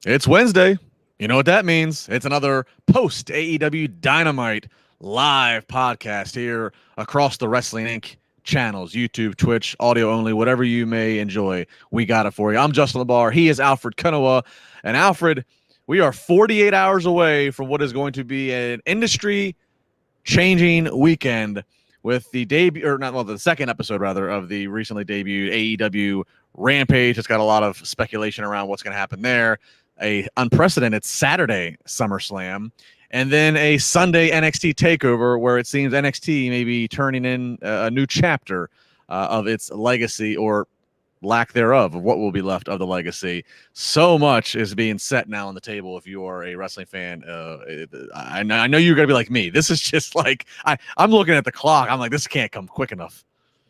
It's Wednesday. You know what that means. It's another post AEW Dynamite live podcast here across the Wrestling Inc. channels, YouTube, Twitch, audio only, whatever you may enjoy. We got it for you. I'm Justin LaBar. He is Alfred Konuwa. And Alfred, we are 48 hours away from what is going to be an industry-changing weekend with the debut, or not, well, the second episode, rather, of the recently debuted AEW Rampage. It's got a lot of speculation around what's going to happen there. A unprecedented Saturday SummerSlam, and then a Sunday NXT Takeover where it seems NXT may be turning in a new chapter of its legacy, or lack thereof, of what will be left of the legacy. So much is being set now on the table. If you are a wrestling fan, I know you're going to be like me. This is just like, I'm looking at the clock. I'm like, this can't come quick enough.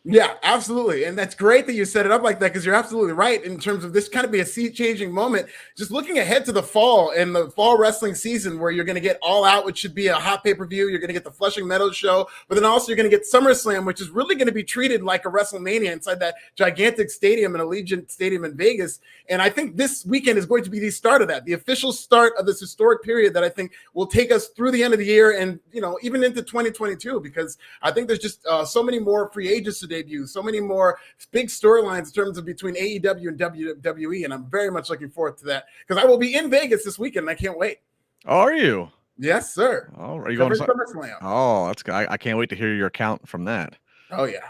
Yeah, absolutely. And that's great that you set it up like that, because you're absolutely right in terms of this kind of be a sea-changing moment. Just looking ahead to the fall and the fall wrestling season, where you're going to get All Out, which should be a hot pay-per-view. You're going to get the Flushing Meadows show, but then also you're going to get SummerSlam, which is really going to be treated like a WrestleMania inside that gigantic stadium in Allegiant Stadium in Vegas. And I think this weekend is going to be the start of that, the official start of this historic period that I think will take us through the end of the year and, you know, even into 2022, because I think there's just so many more free agents today. So many more big storylines in terms of between AEW and WWE, and I'm very much looking forward to that, because I will be in Vegas this weekend and I can't wait. Are you? Yes, sir. Oh, are you going to SummerSlam? Oh, that's good. I can't wait to hear your account from that. Oh yeah,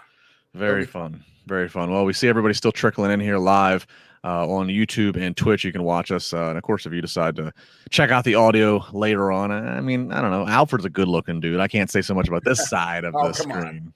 very fun. Very fun. Well, we see everybody still trickling in here live on YouTube and Twitch. You can watch us, and of course, if you decide to check out the audio later on, I mean, I don't know. Alfred's a good-looking dude. I can't say so much about this side of the screen.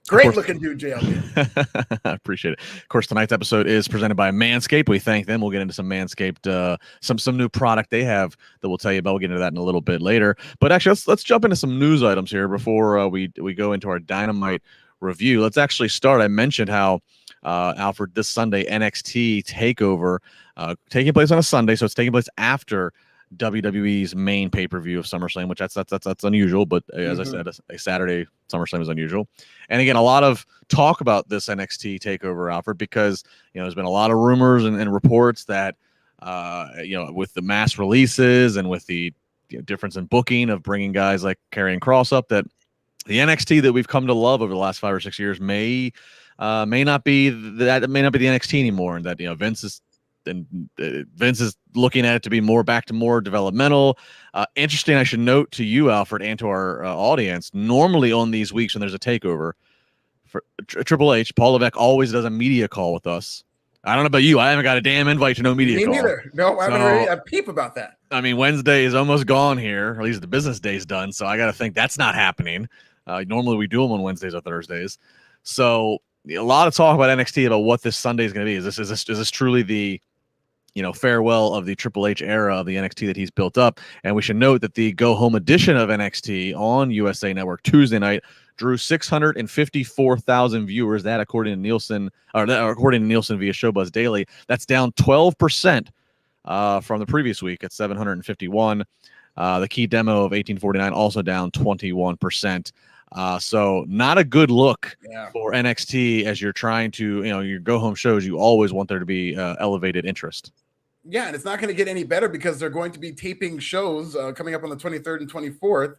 Great looking dude, JLB. I appreciate it. Of course, tonight's episode is presented by Manscaped. We thank them. We'll get into some Manscaped, some new product they have that we'll tell you about. We'll get into that in a little bit later. But actually, let's jump into some news items here before we go into our Dynamite review. Let's actually start. I mentioned how Alfred, this Sunday NXT Takeover taking place on a Sunday, so it's taking place after WWE's main pay-per-view of SummerSlam, which that's unusual, but as I said, a Saturday SummerSlam is unusual. And again, a lot of talk about this NXT Takeover, Alfred, because there's been a lot of rumors and reports that with the mass releases and with the difference in booking of bringing guys like Karrion Kross up, that the NXT that we've come to love over the last 5 or 6 years may not be the NXT anymore, and that Vince is looking at it to be back to more developmental. Interesting, I should note to you, Alfred, and to our audience, normally on these weeks when there's a takeover, for Triple H, Paul Levesque always does a media call with us. I don't know about you. I haven't got a damn invite to no media call. Me neither. No, I haven't heard a peep about that. I mean, Wednesday is almost gone here, or at least the business day's done, so I got to think that's not happening. Normally we do them on Wednesdays or Thursdays. So a lot of talk about NXT, about what this Sunday is going to be. Is this truly the farewell of the Triple H era of the NXT that he's built up? And we should note that the go-home edition of NXT on USA Network Tuesday night drew 654,000 viewers. That according to Nielsen via Showbuzz Daily. That's down 12% from the previous week at 751. The key demo of 1849 also down 21%. So not a good look for NXT as you're trying to, your go-home shows. You always want there to be elevated interest. Yeah, and it's not going to get any better because they're going to be taping shows coming up on the 23rd and 24th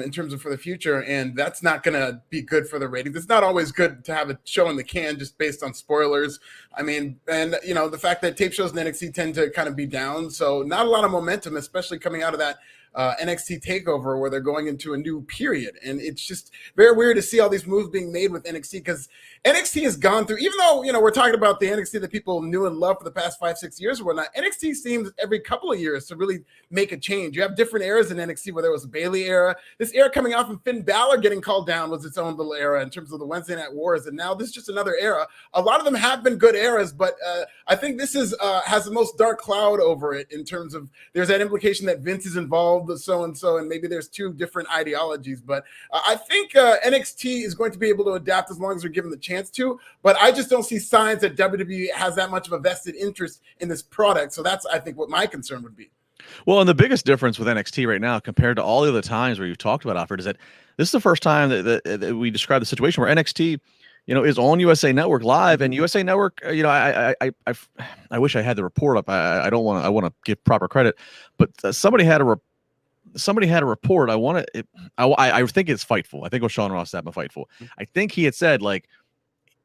in terms of for the future, and that's not going to be good for the ratings. It's not always good to have a show in the can just based on spoilers. I mean, and the fact that tape shows in NXT tend to kind of be down, so not a lot of momentum, especially coming out of that NXT Takeover where they're going into a new period. And it's just very weird to see all these moves being made with NXT, because NXT has gone through, even though, we're talking about the NXT that people knew and loved for the past 5-6 years or whatnot, NXT seems every couple of years to really make a change. You have different eras in NXT, where there was a Bayley era. This era coming off of Finn Balor getting called down was its own little era in terms of the Wednesday Night Wars. And now this is just another era. A lot of them have been good eras, but I think this is has the most dark cloud over it in terms of there's that implication that Vince is involved with so-and-so, and maybe there's two different ideologies. But I think NXT is going to be able to adapt as long as they're given the chance to. But I just don't see signs that WWE has that much of a vested interest in this product. So that's, I think, what my concern would be. Well, and the biggest difference with NXT right now compared to all the other times where you've talked about, Alfred, is that this is the first time that we described the situation where NXT is on USA Network Live, and USA Network. I wish I had the report up. I want to give proper credit, but somebody had a report. I think it's Fightful. I think it was Sean Ross Sapp Fightful. I think he had said like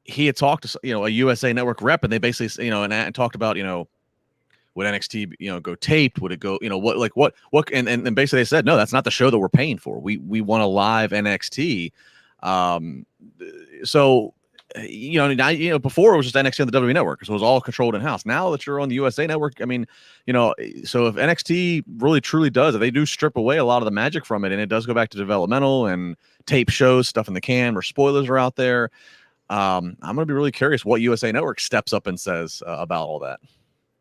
he had talked to a USA Network rep, and they basically and talked about would NXT go taped? Would it go what and basically they said no, that's not the show that we're paying for. We want a live NXT. So now, before it was just NXT on the WWE Network, so it was all controlled in house. Now that you're on the USA Network, I mean, so if NXT really truly does, if they do strip away a lot of the magic from it, and it does go back to developmental and tape shows, stuff in the can where spoilers are out there, I'm gonna be really curious what USA Network steps up and says about all that.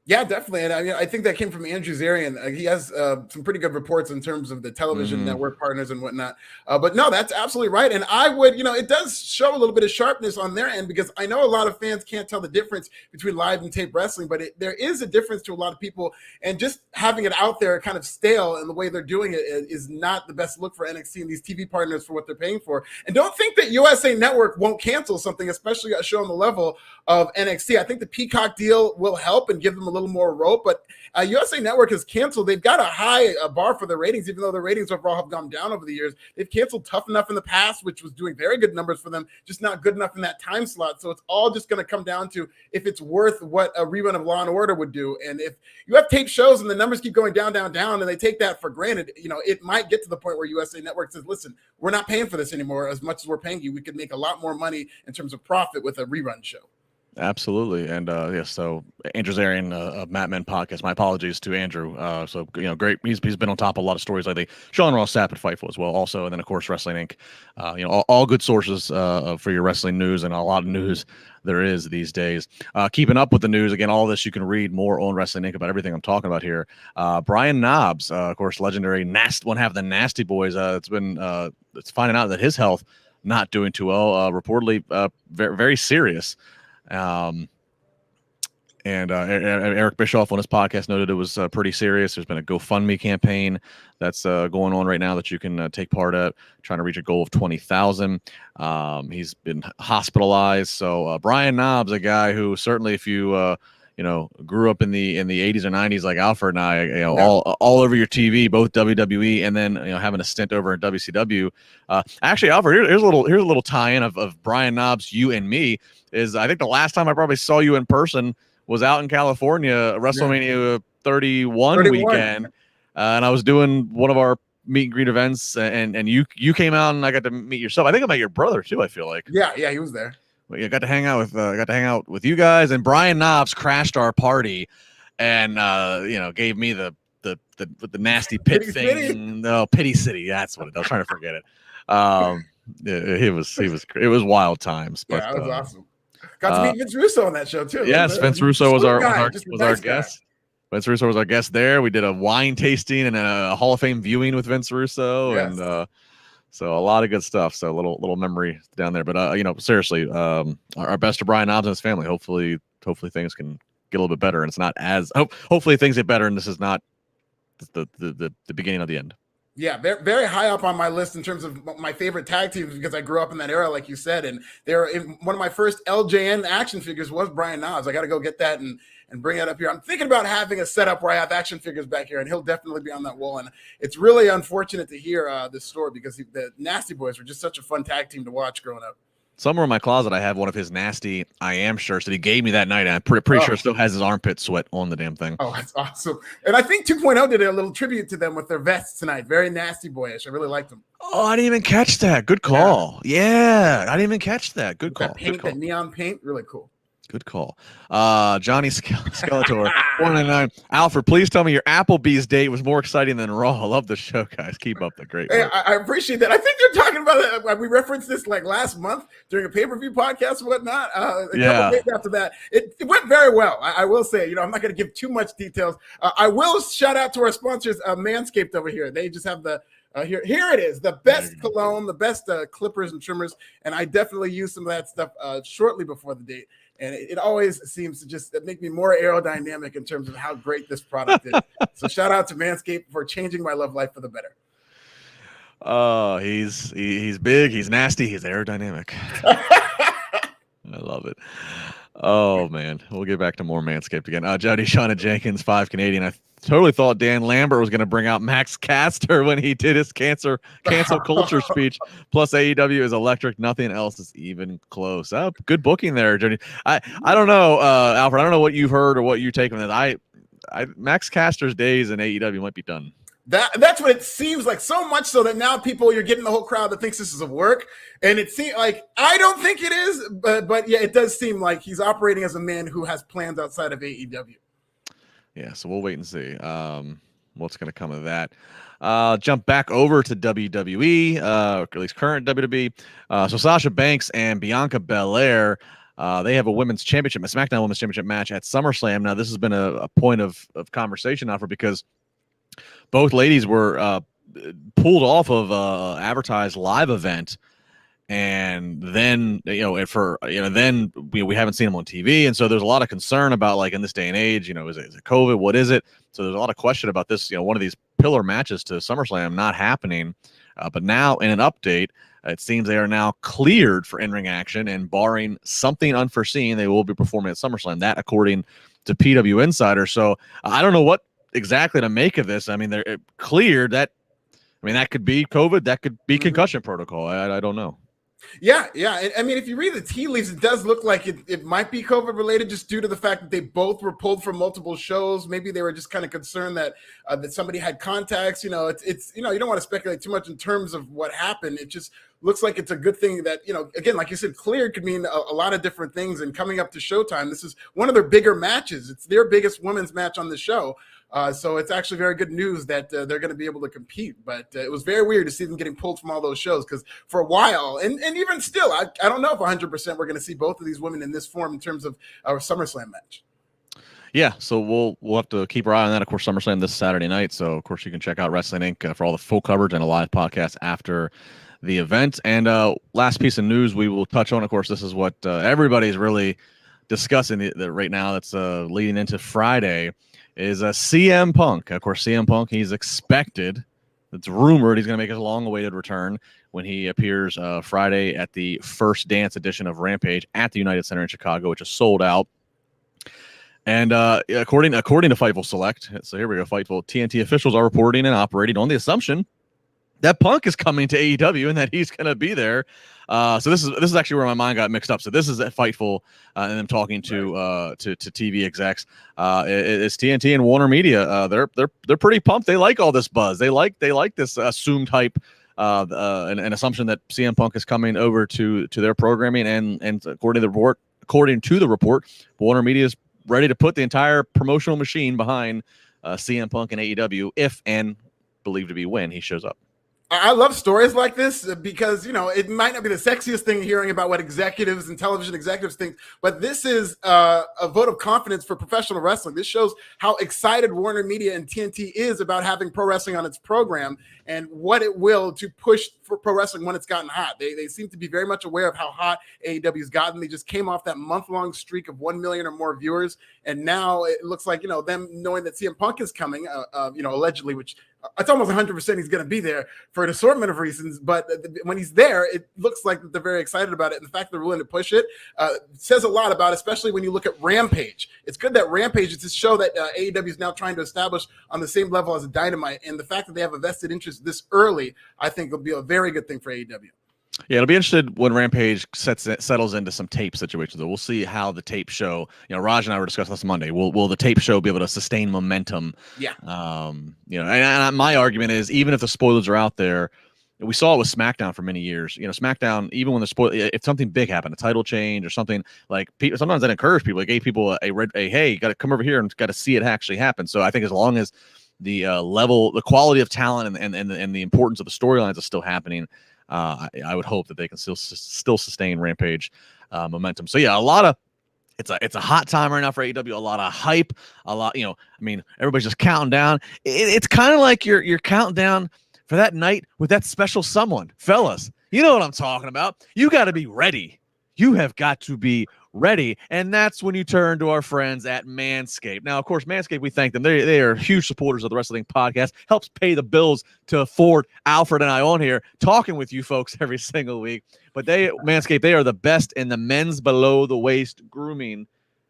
Yeah, definitely. And I think that came from Andrew Zarian. He has some pretty good reports in terms of the television network partners and whatnot. But no, that's absolutely right. And I would, it does show a little bit of sharpness on their end, because I know a lot of fans can't tell the difference between live and tape wrestling, but there is a difference to a lot of people. And just having it out there kind of stale, and the way they're doing it is not the best look for NXT and these TV partners for what they're paying for. And don't think that USA Network won't cancel something, especially a show on the level of NXT. I think the Peacock deal will help and give them a little more rope, but USA Network has canceled. They've got a high bar for the ratings, even though the ratings overall have gone down over the years. They've canceled Tough Enough in the past, which was doing very good numbers for them, just not good enough in that time slot. So it's all just going to come down to if it's worth what a rerun of Law and Order would do. And if you have tape shows and the numbers keep going down, and they take that for granted, it might get to the point where USA Network says, listen, we're not paying for this anymore. As much as we're paying you, we could make a lot more money in terms of profit with a rerun show. Absolutely. And so Andrew Zarian of Matt Men Podcast, my apologies to Andrew. So great. He's been on top of a lot of stories lately. Sean Ross Sapp at Fightful as well, also, and then of course Wrestling Inc. All good sources for your wrestling news, and a lot of news there is these days. Keeping up with the news, again, all this you can read more on Wrestling Inc. about everything I'm talking about here. Brian Knobbs, of course, legendary one half of the Nasty Boys. It's finding out that his health not doing too well. Reportedly very, very serious. And Eric Bischoff on his podcast noted it was pretty serious. There's been a GoFundMe campaign that's going on right now that you can take part at, trying to reach a goal of 20,000. He's been hospitalized. So Brian Knobbs, a guy who certainly, if you grew up in the 80s or 90s like Alfred and I, all over your TV, both WWE and then having a stint over at WCW. Actually, Alfred, here's a little tie-in of Brian Knobbs, you and me. Is I think the last time I probably saw you in person was out in California, WrestleMania 31 weekend, and I was doing one of our meet and greet events, and you came out and I got to meet yourself. I think I met your brother too. I feel like yeah, he was there. I got to hang out with you guys, and Brian Knobbs crashed our party, and gave me the nasty pit thing. No, Pity City. That's what it. I was trying to forget it. It was wild times. But, yeah, that was awesome. Got to meet Vince Russo on that show too. Yes, Vince Russo was our guest. Vince Russo was our guest there. We did a wine tasting and a Hall of Fame viewing with Vince Russo, yes. And so a lot of good stuff. So a little memory down there. But seriously, our best to Brian Knobbs and his family. Hopefully things can get a little bit better, and it's not as hopefully things get better, and this is not the beginning of the end. Yeah, very, very high up on my list in terms of my favorite tag teams, because I grew up in that era, like you said. And one of my first LJN action figures was Brian Knobbs. I got to go get that and bring it up here. I'm thinking about having a setup where I have action figures back here, and he'll definitely be on that wall. And it's really unfortunate to hear this story, because the Nasty Boys were just such a fun tag team to watch growing up. Somewhere in my closet, I have one of his Nasty I Am shirts that he gave me that night, and I'm pretty sure it still has his armpit sweat on the damn thing. Oh, that's awesome. And I think 2.0 did a little tribute to them with their vests tonight. Very Nasty Boyish. I really liked them. Oh, I didn't even catch that. Good call. Yeah, I didn't even catch that. Good call. That neon paint, really cool. Good call. Johnny Skeletor, 199. Alfred, please tell me your Applebee's date was more exciting than Raw. I love the show, guys. Keep up the great work. I appreciate that. I think they're talking about it. We referenced this like last month during a pay-per-view podcast and whatnot. A couple days after that, it went very well. I will say, I'm not going to give too much details. I will shout out to our sponsors, Manscaped over here. They just have the here it is, the best cologne, the best clippers and trimmers, and I definitely use some of that stuff shortly before the date. And it always seems to just make me more aerodynamic in terms of how great this product is. So shout out to Manscaped for changing my love life for the better. He's big, he's nasty, he's aerodynamic. I love it. Oh man, we'll get back to more Manscaped again. Jody Shauna Jenkins, 5 Canadian. I totally thought Dan Lambert was going to bring out Max Caster when he did his cancel culture speech. Plus AEW is electric. Nothing else is even close. Good booking there, Jody. I don't know, Alfred. I don't know what you've heard or what you take from this. I Max Caster's days in AEW might be done. That's what it seems like, so much so that now you're getting the whole crowd that thinks this is a work, and it seems like, I don't think it is, but yeah, it does seem like he's operating as a man who has plans outside of AEW. Yeah, so we'll wait and see what's going to come of that. Jump back over to WWE, or at least current WWE. So Sasha Banks and Bianca Belair, they have a women's championship, a SmackDown women's championship match at SummerSlam. Now, this has been a point of conversation now because both ladies were pulled off of advertised live event, and then we haven't seen them on TV, and so there's a lot of concern about, like, in this day and age, is it COVID? What is it? So there's a lot of question about this. One of these pillar matches to SummerSlam not happening, but now in an update, it seems they are now cleared for in-ring action, and barring something unforeseen, they will be performing at SummerSlam. That according to PW Insider. So I don't know what exactly to make of this. I mean, they're cleared. That could be COVID. That could be concussion protocol. I don't know. Yeah. I mean, if you read the tea leaves, it does look like it might be COVID related, just due to the fact that they both were pulled from multiple shows. Maybe they were just kind of concerned that somebody had contacts. It's you don't want to speculate too much in terms of what happened. It just looks like it's a good thing that, again, like you said, cleared could mean a lot of different things. And coming up to Showtime, this is one of their bigger matches. It's their biggest women's match on the show. So it's actually very good news that they're going to be able to compete. But it was very weird to see them getting pulled from all those shows, because for a while, and even still, I don't know if 100% we're going to see both of these women in this form in terms of our SummerSlam match. Yeah, so we'll have to keep our eye on that. Of course, SummerSlam this Saturday night. So, of course, you can check out Wrestling Inc. For all the full coverage and a live podcast after the event. And last piece of news we will touch on, of course, this is what everybody's really discussing right now that's leading into Friday, is CM Punk. Of course, CM Punk, he's expected, it's rumored he's going to make his long-awaited return when he appears Friday at the First Dance edition of Rampage at the United Center in Chicago, which is sold out. And according to Fightful Select, so here we go, Fightful, TNT officials are reporting and operating on the assumption that Punk is coming to AEW and that he's going to be there. So this is actually where my mind got mixed up. So this is at Fightful, and them talking to TV execs. It's TNT and Warner Media. They're pretty pumped. They like all this buzz. They like this assumed hype, an assumption that CM Punk is coming over to their programming. And according to the report, Warner Media is ready to put the entire promotional machine behind CM Punk and AEW if and believed to be when he shows up. I love stories like this because, it might not be the sexiest thing hearing about what executives and television executives think, but this is a vote of confidence for professional wrestling. This shows how excited Warner Media and TNT is about having pro wrestling on its program and what it will to push for pro wrestling when it's gotten hot. They seem to be very much aware of how hot AEW's gotten. They just came off that month-long streak of 1 million or more viewers, and now it looks like, them knowing that CM Punk is coming, allegedly, which it's almost 100% he's going to be there for an assortment of reasons. But when he's there, it looks like they're very excited about it. And the fact they're willing to push it says a lot about it, especially when you look at Rampage. It's good that Rampage is this show that AEW is now trying to establish on the same level as a Dynamite. And the fact that they have a vested interest this early, I think will be a very good thing for AEW. Yeah, it'll be interesting when Rampage settles into some tape situations. We'll see how the tape show, Raj and I were discussing this Monday. Will the tape show be able to sustain momentum? Yeah. And my argument is, even if the spoilers are out there, we saw it with SmackDown for many years. SmackDown, even when if something big happened, a title change or something, like, sometimes that encouraged people. It gave people a hey, you got to come over here and got to see it actually happen. So I think as long as the the quality of talent and the importance of the storylines is still happening, I would hope that they can still sustain Rampage momentum. So yeah, it's a hot time right now for AEW. A lot of hype, everybody's just counting down. It's kind of like you're counting down for that night with that special someone, fellas. You know what I'm talking about. You got to be ready. You have got to be ready. And that's when you turn to our friends at Manscaped. Now, of course, Manscaped, we thank them. They are huge supporters of the Wrestling Podcast, helps pay the bills to afford Alfred and I on here talking with you folks every single week. But Manscaped, they are the best in the men's below the waist grooming.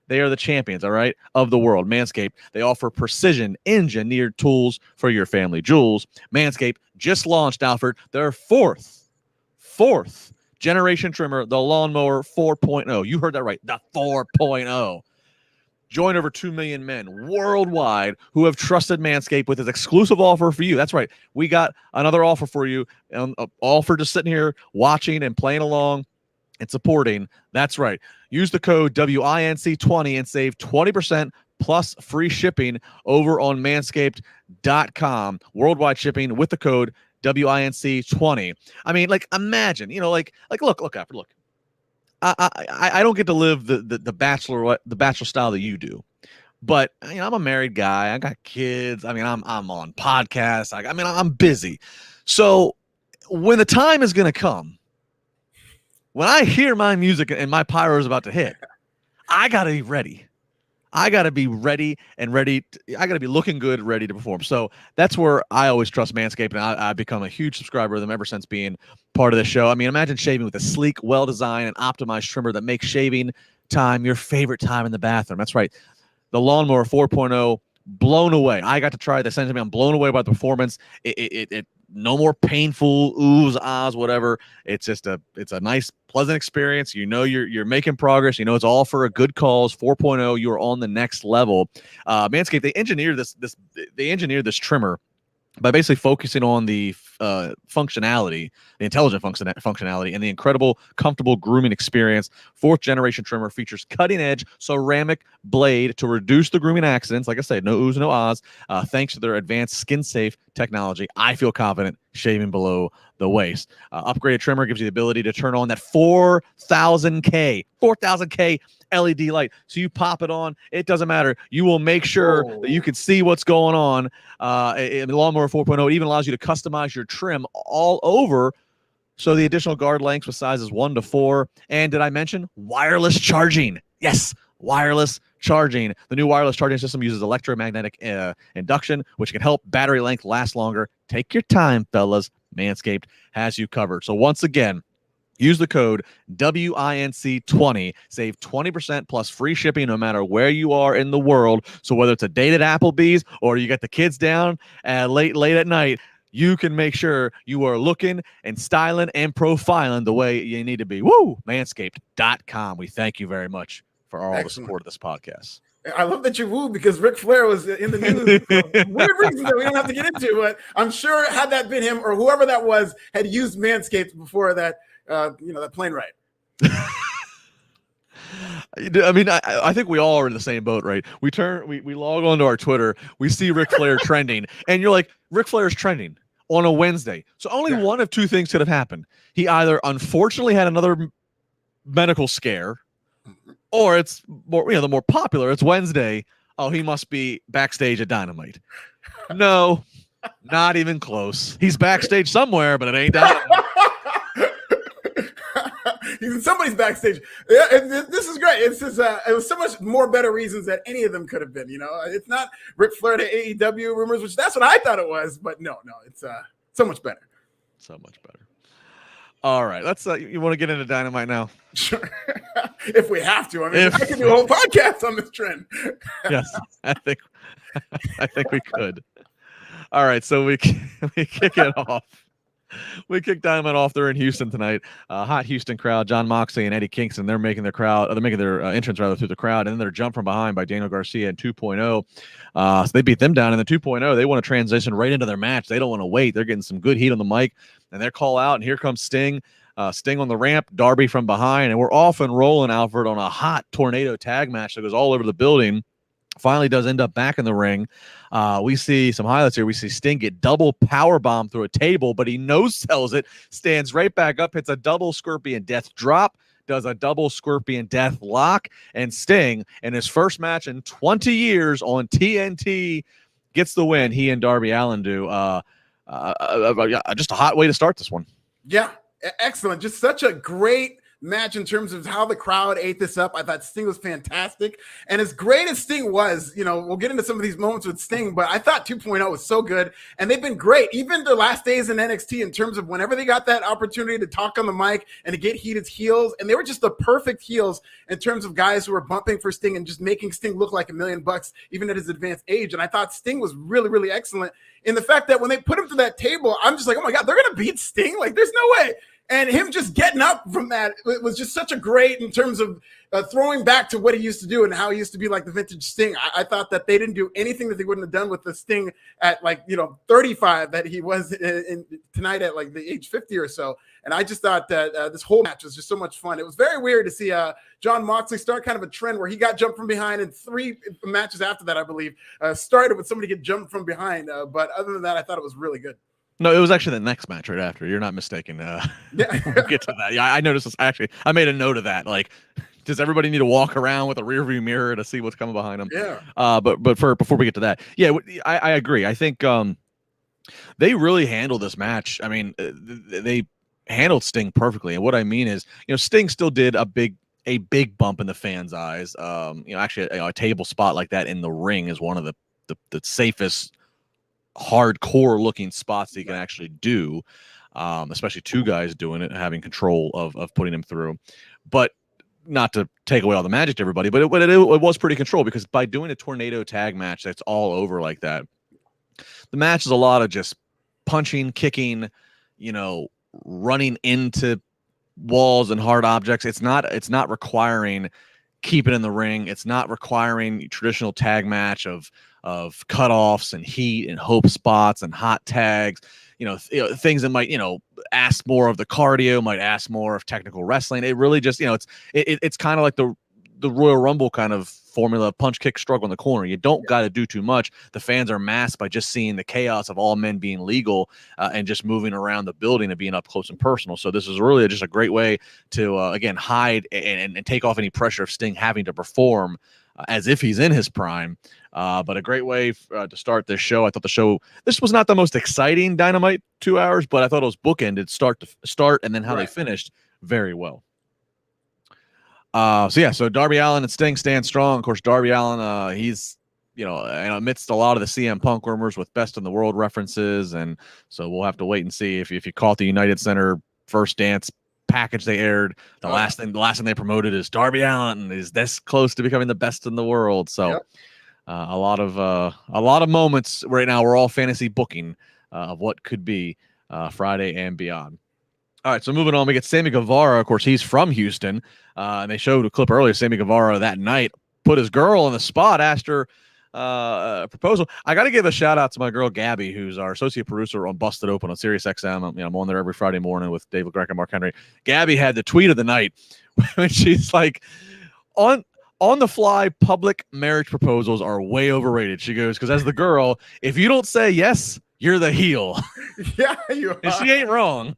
They are the champions, all right, of the world. Manscaped, they offer precision engineered tools for your family jewels. Manscaped just launched, Alfred, their fourth generation trimmer, the Lawnmower 4.0. You heard that right, the 4.0. Join over 2 million men worldwide who have trusted Manscaped with his exclusive offer for you. That's right. We got another offer for you, all for just sitting here watching and playing along and supporting. That's right. Use the code WINC20 and save 20% plus free shipping over on manscaped.com. Worldwide shipping with the code WINC20. I mean, like, imagine, look, Alfred, look. I don't get to live the bachelor style that you do, but I'm a married guy. I got kids. I mean, I'm on podcasts. I'm busy. So when the time is going to come, when I hear my music and my pyro is about to hit, I got to be ready. I got to be ready and ready. I got to be looking good, ready to perform. So that's where I always trust Manscaped, and I've become a huge subscriber of them ever since being part of the show. I mean, imagine shaving with a sleek, well-designed, and optimized trimmer that makes shaving time your favorite time in the bathroom. That's right. The Lawnmower 4.0, blown away. I got to try this. I'm blown away by the performance. It no more painful oohs, ahs, whatever. It's a nice, pleasant experience. You're making progress. It's all for a good cause. 4.0, you are on the next level. Manscaped, they engineered this trimmer by basically focusing on the functionality, the intelligent functionality, and the incredible, comfortable grooming experience. 4th generation trimmer features cutting-edge ceramic blade to reduce the grooming accidents. Like I said, no oohs, no ahs. Thanks to their advanced skin-safe technology, I feel confident shaving below the waist. Upgraded trimmer gives you the ability to turn on that 4,000K LED light. So you pop it on, it doesn't matter. You will make sure that you can see what's going on. In the Lawnmower 4.0, it even allows you to customize your trim all over. So the additional guard lengths with sizes 1 to 4. And did I mention wireless charging? Yes, wireless charging. The new wireless charging system uses electromagnetic induction, which can help battery length last longer. Take your time, fellas. Manscaped has you covered. So once again, use the code WINC20. Save 20% plus free shipping no matter where you are in the world. So whether it's a date at Applebee's or you get the kids down late at night, you can make sure you are looking and styling and profiling the way you need to be. Woo! Manscaped.com. We thank you very much for all the support of this podcast. I love that you wooed because Ric Flair was in the news for weird reasons that we don't have to get into, but I'm sure had that been him or whoever that was had used Manscaped before that, that plane ride. I mean, I think we all are in the same boat, right? We log onto our Twitter, we see Ric Flair trending, and you're like, Ric Flair's trending on a Wednesday. So only one of two things could have happened. He either unfortunately had another medical scare, or it's more, the more popular, it's Wednesday. Oh, he must be backstage at Dynamite. No, not even close. He's backstage somewhere, but it ain't Dynamite. Somebody's backstage. Yeah, this is great. It's just it was so much more better reasons that any of them could have been. It's not Ric Flair to AEW rumors, which that's what I thought it was, but no, it's so much better. So much better. All right, let's. You want to get into Dynamite now? Sure. If we have to, I can do a whole podcast on this trend. Yes, I think we could. All right, so we kick it off. We kicked Dynamite off. They're in Houston tonight. Hot Houston crowd. John Moxley and Eddie Kingston. They're making their entrance through the crowd, and then they're jumped from behind by Daniel Garcia in 2.0. So they beat them down in the 2.0. They want to transition right into their match. They don't want to wait. They're getting some good heat on the mic, and they're call out. And here comes Sting. Sting on the ramp. Darby from behind, and we're off and rolling, Alfred, on a hot tornado tag match that goes all over the building. Finally does end up back in the ring. We see some highlights here. We see Sting get double power bomb through a table, but he no-sells it, stands right back up, hits a double Scorpion Death drop, does a double Scorpion Death lock, and Sting, in his first match in 20 years on TNT, gets the win. He and Darby Allin do. Just a hot way to start this one. Yeah, excellent. Just such a great match in terms of how the crowd ate this up. I thought Sting was fantastic. And as great as Sting was, we'll get into some of these moments with Sting, but I thought 2.0 was so good. And they've been great. Even their last days in NXT in terms of whenever they got that opportunity to talk on the mic and to get heated heels. And they were just the perfect heels in terms of guys who were bumping for Sting and just making Sting look like $1 million, even at his advanced age. And I thought Sting was really, really excellent in the fact that when they put him to that table, I'm just like, oh my God, they're going to beat Sting? Like, there's no way. And him just getting up from that, it was just such a great in terms of throwing back to what he used to do and how he used to be like the vintage Sting. I thought that they didn't do anything that they wouldn't have done with the Sting at 35 that he was in tonight at like the age 50 or so. And I just thought that this whole match was just so much fun. It was very weird to see Jon Moxley start kind of a trend where he got jumped from behind, and 3 matches after that, I believe, started with somebody get jumped from behind. But other than that, I thought it was really good. No, it was actually the next match right after. You're not mistaken. Yeah. We'll get to that. Yeah, I noticed this. Actually, I made a note of that. Like, does everybody need to walk around with a rear view mirror to see what's coming behind them? Yeah. But before we get to that, yeah, I agree. I think they really handled this match. I mean, they handled Sting perfectly. And what I mean is, Sting still did a big bump in the fans' eyes. Actually, a table spot like that in the ring is one of the safest, hardcore looking spots that you can actually do, especially 2 guys doing it, having control of putting him through. But not to take away all the magic to everybody, but it was pretty controlled, because by doing a tornado tag match that's all over like that, the match is a lot of just punching, kicking, running into walls and hard objects. It's not requiring keeping in the ring. It's not requiring traditional tag match of cutoffs and heat and hope spots and hot tags, things that might, ask more of the cardio, might ask more of technical wrestling. It really just, it's kind of like the Royal Rumble kind of formula, punch, kick, struggle in the corner. You don't got to do too much. The fans are masked by just seeing the chaos of all men being legal and just moving around the building and being up close and personal. So this is really just a great way to, again, hide and take off any pressure of Sting having to perform as if he's in his prime. But a great way to start this show. I thought this was not the most exciting Dynamite 2 hours, but I thought it was bookended start to start, and then how they finished very well. So Darby Allin and Sting stand strong. Of course, Darby Allin, he's, amidst a lot of the CM Punk rumors with best in the world references. And so we'll have to wait and see if you caught the United Center First Dance package they aired. The last thing they promoted is Darby Allin is this close to becoming the best in the world. So a lot of moments right now. We're all fantasy booking of what could be Friday and beyond. All right, so moving on, we get Sammy Guevara. Of course, he's from Houston, and they showed a clip earlier. Sammy Guevara that night put his girl on the spot, asked her a proposal. I got to give a shout out to my girl Gabby, who's our associate producer on Busted Open on Sirius XM. I'm on there every Friday morning with David Greck and Mark Henry. Gabby had the tweet of the night when she's like, on the fly, public marriage proposals are way overrated. She goes, because as the girl, if you don't say yes, you're the heel. Yeah, you are. And she ain't wrong.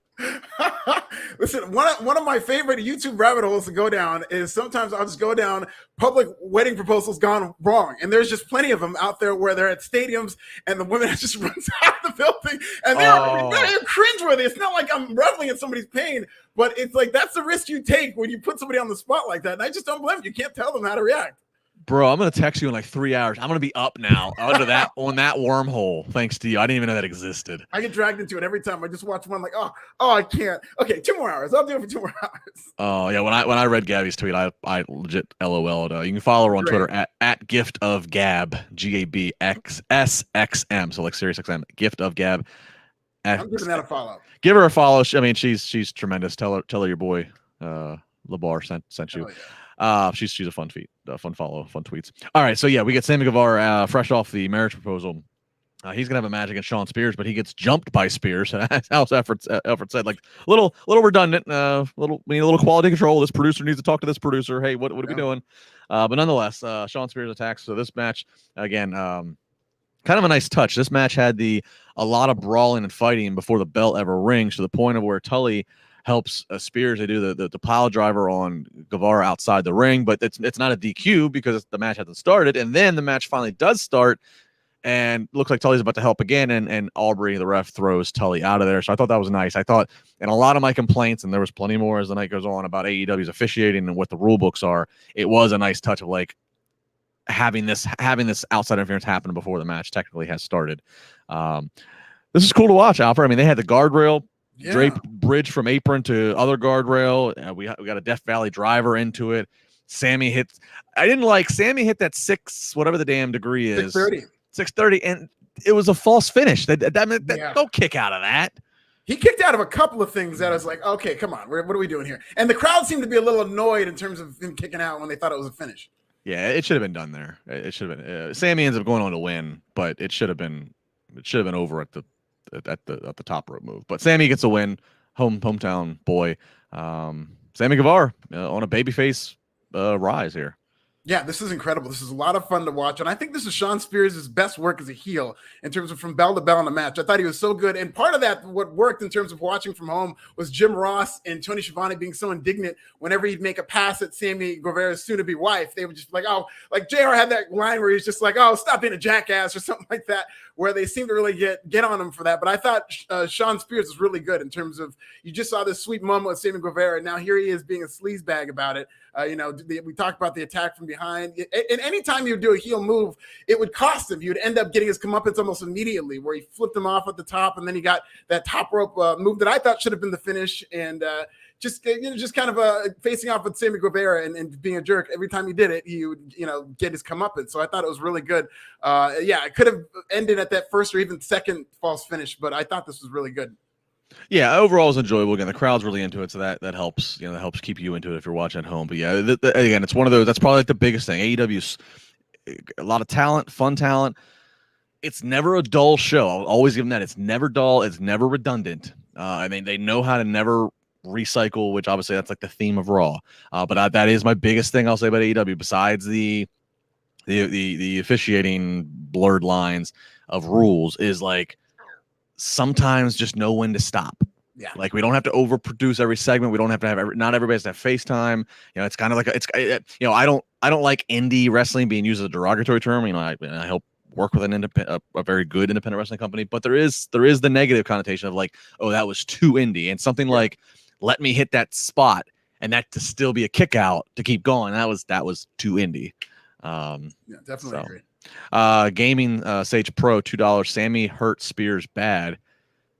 Listen, one of my favorite YouTube rabbit holes to go down is sometimes I'll just go down public wedding proposals gone wrong, and there's just plenty of them out there where they're at stadiums and the women just runs out of the building and they're cringeworthy. It's not like I'm reveling in somebody's pain, but it's like that's the risk you take when you put somebody on the spot like that, and I just don't blame you. You can't tell them how to react. Bro, I'm gonna text you in like 3 hours. I'm gonna be up now under that on that wormhole. Thanks to you, I didn't even know that existed. I get dragged into it every time. I just watch one like, oh, I can't. Okay, 2 more hours. I'll do it for 2 more hours. Oh yeah, when I read Gabby's tweet, I legit LOL'd. You can follow her on Twitter at Gift of Gab, GABXSXM. So like Sirius XM, Gift of Gab. I'm giving that a follow. Give her a follow. I mean, she's tremendous. Tell her your boy LaBar sent you. She's a fun follow, fun tweets. All right, so yeah, we get Sammy Guevara fresh off the marriage proposal. He's gonna have a match against Shawn Spears, but he gets jumped by Spears. As Alfred said, like little redundant. We need a little quality control. This producer needs to talk to this producer. Hey, what are we doing? But nonetheless, Shawn Spears attacks. So this match again, kind of a nice touch. This match had a lot of brawling and fighting before the bell ever rings, to the point of where Tully helps Spears. They do the pile driver on Guevara outside the ring, but it's not a DQ because the match hasn't started. And then the match finally does start, and looks like Tully's about to help again, and Aubrey, the ref, throws Tully out of there. So I thought that was nice. I thought, and a lot of my complaints, and there was plenty more as the night goes on about AEW's officiating and what the rule books are, it was a nice touch of like having this outside interference happen before the match technically has started. This is cool to watch, Alfred. I mean, they had the guardrail, drape bridge from apron to other guardrail. We got a Death Valley driver into it. Sammy hit that 6, whatever the damn degree is. 630, and it was a false finish. Don't kick out of that. He kicked out of a couple of things that I was like, okay, come on, what are we doing here? And the crowd seemed to be a little annoyed in terms of him kicking out when they thought it was a finish. Yeah, it should have been done there. It should have been. Sammy ends up going on to win, but it should have been over at the top rope move. But Sammy gets a win, hometown boy. Sammy Guevara on a babyface rise here. Yeah, this is incredible. This is a lot of fun to watch. And I think this is Shawn Spears' best work as a heel in terms of from bell to bell in the match. I thought he was so good. And part of that, what worked in terms of watching from home, was Jim Ross and Tony Schiavone being so indignant whenever he'd make a pass at Sammy Guevara's soon-to-be wife. They would just be like, oh, like JR had that line where he's just like, oh, stop being a jackass or something like that, where they seem to really get on him for that. But I thought Shawn Spears was really good in terms of, you just saw this sweet moment with Sammy Guevara, and now here he is being a sleazebag about it. We talked about the attack from behind. And anytime you do a heel move, it would cost him. You'd end up getting his comeuppance almost immediately, where he flipped him off at the top, and then he got that top rope move that I thought should have been the finish. And just kind of facing off with Sammy Guevara and being a jerk. Every time he did it, he would get his comeuppance. So I thought it was really good. It could have ended at that first or even second false finish, but I thought this was really good. Yeah, overall it's enjoyable. Again, the crowd's really into it, so that helps. That helps keep you into it if you're watching at home. But yeah, again, it's one of those. That's probably like the biggest thing. AEW's a lot of talent, fun talent. It's never a dull show. I'll always give them that. It's never dull. It's never redundant. I mean, they know how to never recycle, which obviously that's like the theme of Raw. But that is my biggest thing I'll say about AEW. Besides the officiating blurred lines of rules, is like, sometimes just know when to stop. Yeah, like we don't have to overproduce every segment. We don't have to have not everybody has to have FaceTime. It's kind of like I don't like indie wrestling being used as a derogatory term. I help work with a very good independent wrestling company, but there is the negative connotation of like, oh, that was too indie, and something like, let me hit that spot and that to still be a kick out to keep going. That was too indie. Definitely agree. Gaming Sage Pro $2. Sammy hurt Spears bad.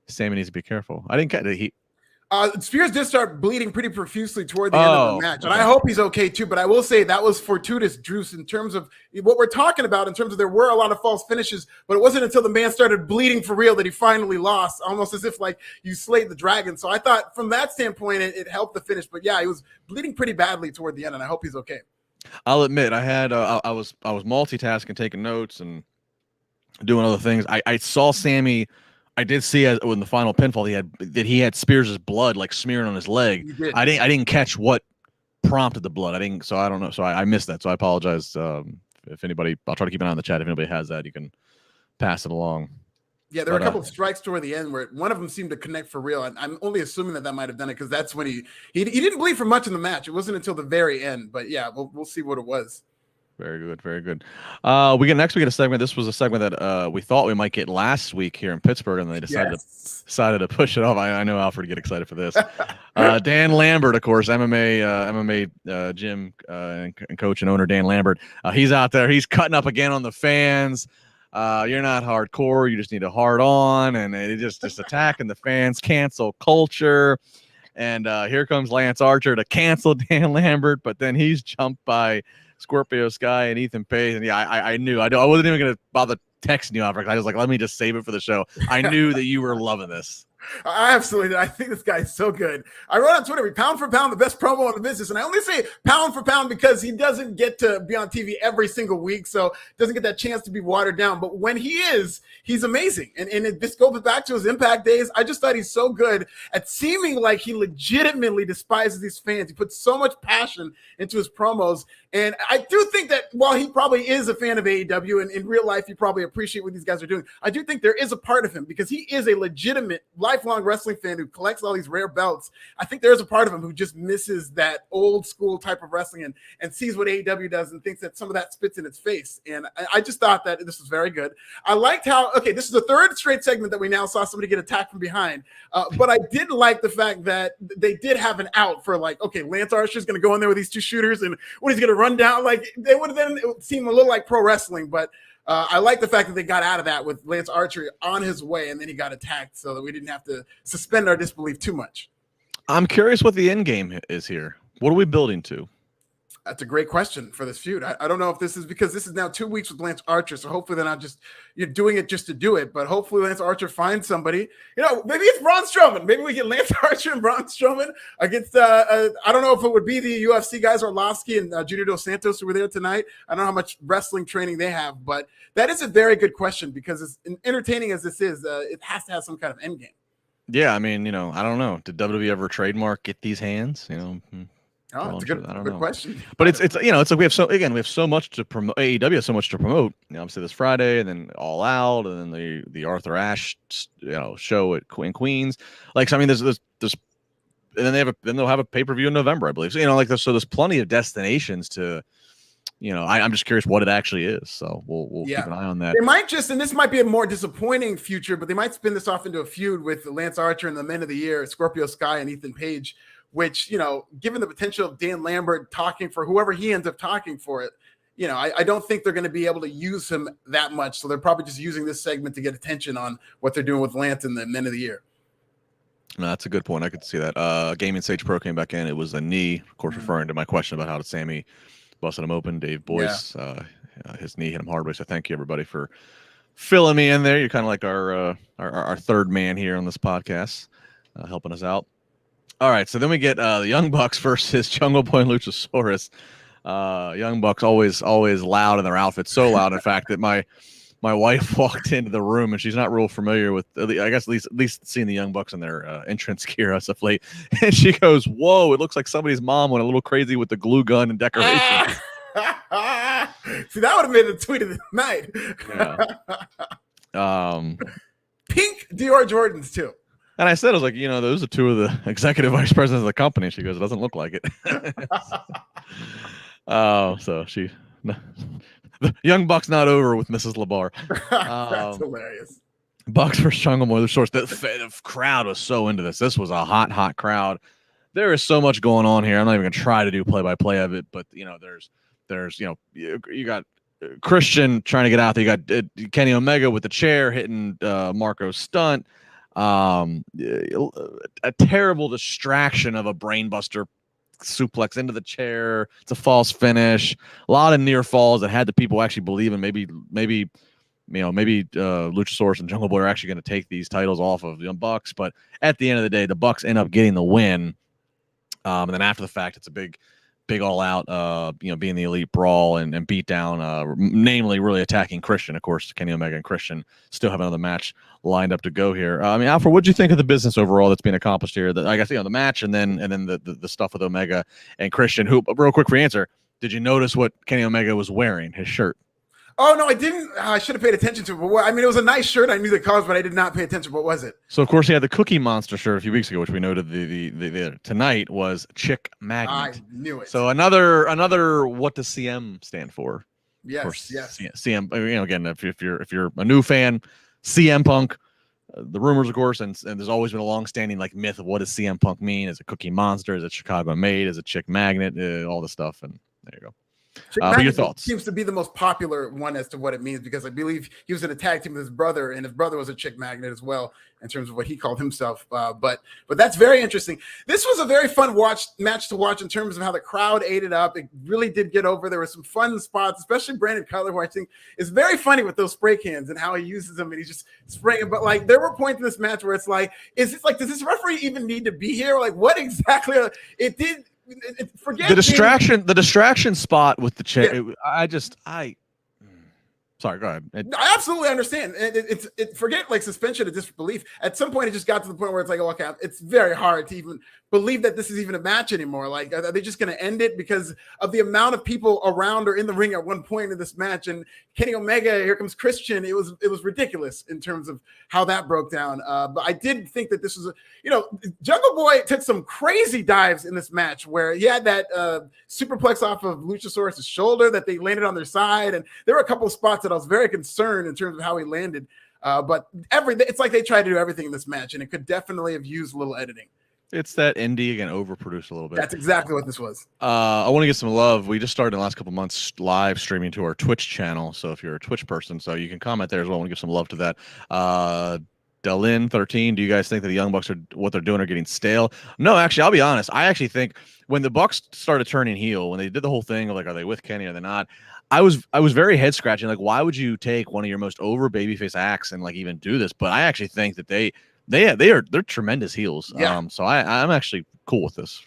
Sammy needs to be careful. I didn't get it. Spears did start bleeding pretty profusely toward the end of the match, and I hope he's okay too. But I will say that was fortuitous, Drews, in terms of what we're talking about. In terms of there were a lot of false finishes, but it wasn't until the man started bleeding for real that he finally lost, almost as if like you slayed the dragon. So I thought from that standpoint, it helped the finish. But yeah, he was bleeding pretty badly toward the end, and I hope he's okay. I'll admit I had I was multitasking, taking notes and doing other things. I saw Sammy. I did see in the final pinfall he had Spears' blood like smearing on his leg. I didn't catch what prompted the blood. So I don't know. So I missed that. So I apologize. If anybody, I'll try to keep an eye on the chat. If anybody has that, you can pass it along. Yeah, there were a couple of strikes toward the end where one of them seemed to connect for real. And I'm only assuming that might have done it because that's when he didn't bleed for much in the match. It wasn't until the very end. But yeah, we'll see what it was. Very good, very good. We get a segment. This was a segment that we thought we might get last week here in Pittsburgh, and they decided to push it off. I know Alfred get excited for this. Dan Lambert, of course, MMA gym and coach and owner Dan Lambert. He's out there. He's cutting up again on the fans. You're not hardcore. You just need a hard on, and it just attacking the fans. Cancel culture. And here comes Lance Archer to cancel Dan Lambert, but then he's jumped by Scorpio Sky and Ethan Page, and I knew I wasn't even gonna bother texting you, Alfred. I was like, let me just save it for the show. I knew that you were loving this. I absolutely did. I think this guy is so good. I wrote on Twitter, pound for pound, the best promo in the business. And I only say pound for pound because he doesn't get to be on TV every single week, so doesn't get that chance to be watered down. But when he is, he's amazing. And it just goes back to his Impact days. I just thought he's so good at seeming like he legitimately despises these fans. He puts so much passion into his promos. And I do think that while he probably is a fan of AEW and in real life, you probably appreciate what these guys are doing, I do think there is a part of him because he is a legitimate life lifelong wrestling fan who collects all these rare belts, I think there's a part of him who just misses that old school type of wrestling and sees what AEW does and thinks that some of that spits in its face. And I just thought that this was very good. I liked how, okay, this is the third straight segment that we now saw somebody get attacked from behind. But I did like the fact that they did have an out for like, okay, Lance Archer is going to go in there with these two shooters and what he's going to run down. Like they would have then seemed a little like pro wrestling, but I like the fact that they got out of that with Lance Archer on his way and then he got attacked so that we didn't have to suspend our disbelief too much. I'm curious what the end game is here. What are we building to? That's a great question for this feud. I don't know if this is because this is now 2 weeks with Lance Archer, so hopefully they're not just doing it just to do it, but hopefully Lance Archer finds somebody. Maybe it's Braun Strowman. Maybe we get Lance Archer and Braun Strowman against, I don't know if it would be the UFC guys, Orlovsky and Junior Dos Santos who were there tonight. I don't know how much wrestling training they have, but that is a very good question because as entertaining as this is, it has to have some kind of end game. Yeah, I mean, I don't know. Did WWE ever trademark Get These Hands? Oh, it's a good question. But it's like we have so much to promote. AEW has so much to promote. Obviously this Friday, and then All Out, and then the Arthur Ashe show at Queens. Like, so, I mean, there's and then they'll have a pay-per-view in November, I believe. So so there's plenty of destinations to. I'm just curious what it actually is. So we'll keep an eye on that. They might and this might be a more disappointing future, but they might spin this off into a feud with Lance Archer and the Men of the Year, Scorpio Sky and Ethan Page. Which, given the potential of Dan Lambert talking for whoever he ends up talking for it, I don't think they're going to be able to use him that much. So they're probably just using this segment to get attention on what they're doing with Lance and the Men of the Year. No, that's a good point. I could see that. Gaming Sage Pro came back in. It was a knee, of course, referring to my question about how did Sammy busted him open. Dave Boyce, his knee hit him hard way. So thank you, everybody, for filling me in there. You're kind of like our third man here on this podcast, helping us out. All right, so then we get the Young Bucks versus Jungle Boy and Luchasaurus. Young Bucks always loud in their outfits, so loud, in fact, that my wife walked into the room and she's not real familiar with, I guess, at least seeing the Young Bucks in their entrance gear as of late, and she goes, "Whoa! It looks like somebody's mom went a little crazy with the glue gun and decorations." See, that would have been the tweet of the night. Pink Dior Jordans too. And I said, I was like, those are two of the executive vice presidents of the company. She goes, it doesn't look like it. So the Young Bucks not over with Mrs. LaBar. That's hilarious. Bucks versus Jungle Boy. The crowd was so into this. This was a hot crowd. There is so much going on here. I'm not even going to try to do play-by-play of it, but there's you got Christian trying to get out there. You got Kenny Omega with the chair hitting Marco's stunt. A terrible distraction of a brainbuster suplex into the chair. It's a false finish. A lot of near falls that had the people actually believing maybe Luchasaurus and Jungle Boy are actually going to take these titles off of the Bucks. But at the end of the day, the Bucks end up getting the win. And then after the fact, it's a big all out, being the elite brawl and beat down, namely really attacking Christian. Of course, Kenny Omega and Christian still have another match lined up to go here. Alfred, what do you think of the business overall that's being accomplished here? I guess, the match and then the stuff with Omega and Christian, who, real quick for your answer, did you notice what Kenny Omega was wearing, his shirt? Oh, no, I didn't. I should have paid attention to it. But it was a nice shirt. I knew the colors, but I did not pay attention. What was it? So, of course, he had the Cookie Monster shirt a few weeks ago, which we noted the tonight was Chick Magnet. I knew it. So another. What does CM stand for? Yes. CM. Again, if you're a new fan, CM Punk. The rumors, of course, and there's always been a long-standing myth of what does CM Punk mean? Is it Cookie Monster? Is it Chicago Made? Is it Chick Magnet? All the stuff, and there you go. Your thoughts? Seems to be the most popular one as to what it means because I believe he was in a tag team with his brother, and his brother was a Chick Magnet as well in terms of what he called himself. But that's very interesting. This was a very fun match to watch in terms of how the crowd ate it up. It really did get over. There were some fun spots, especially Brandon Cutler, who I think is very funny with those spray cans and how he uses them, and he's just spraying. But there were points in this match where it's does this referee even need to be here? What exactly it did? Forget the distraction spot with the chair. Yeah. Sorry, go ahead. I absolutely understand. Forget like suspension of disbelief. At some point, it just got to the point where it's like, oh, okay, it's very hard to even believe that this is even a match anymore. Like, are they just going to end it because of the amount of people around or in the ring at one point in this match? And Kenny Omega, here comes Christian. It was ridiculous in terms of how that broke down. But I did think that this was, Jungle Boy took some crazy dives in this match where he had that superplex off of Luchasaurus' shoulder that they landed on their side, and there were a couple of spots that I was very concerned in terms of how he landed. But it's like they tried to do everything in this match, and it could definitely have used a little editing. It's that indie again, overproduced a little bit. That's exactly what this was. I want to get some love. We just started in the last couple of months live streaming to our Twitch channel. So if you're a Twitch person, so you can comment there as well. I want to give some love to that. Delin13, do you guys think that the Young Bucks what they're doing are getting stale? No, actually, I'll be honest. I actually think when the Bucks started turning heel, when they did the whole thing of like, are they with Kenny or are they not? I was very head scratching. Like, why would you take one of your most over babyface acts and like even do this? But I actually think that they're tremendous heels. Yeah. So I'm actually cool with this.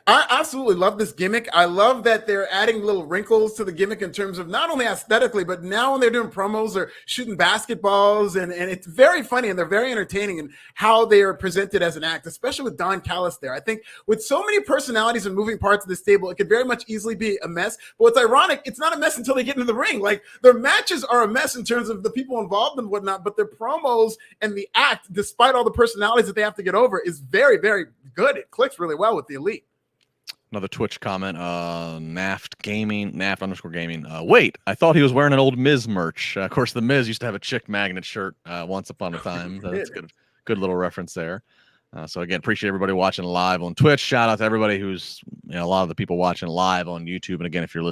I absolutely love this gimmick. I love that they're adding little wrinkles to the gimmick in terms of not only aesthetically, but now when they're doing promos, they're shooting basketballs, and it's very funny and they're very entertaining in how they are presented as an act, especially with Don Callis there. I think with so many personalities and moving parts of this table, it could very much easily be a mess. But what's ironic, it's not a mess until they get into the ring. Like, their matches are a mess in terms of the people involved and whatnot, but their promos and the act, despite all the personalities that they have to get over, is very, very good. It clicks really well with the Elite. Another Twitch comment, Naft_gaming. Wait, I thought he was wearing an old Miz merch. Of course, the Miz used to have a chick magnet shirt once upon a time. That's good little reference there. So again, appreciate everybody watching live on Twitch. Shout out to everybody who's, a lot of the people watching live on YouTube. And again, if you're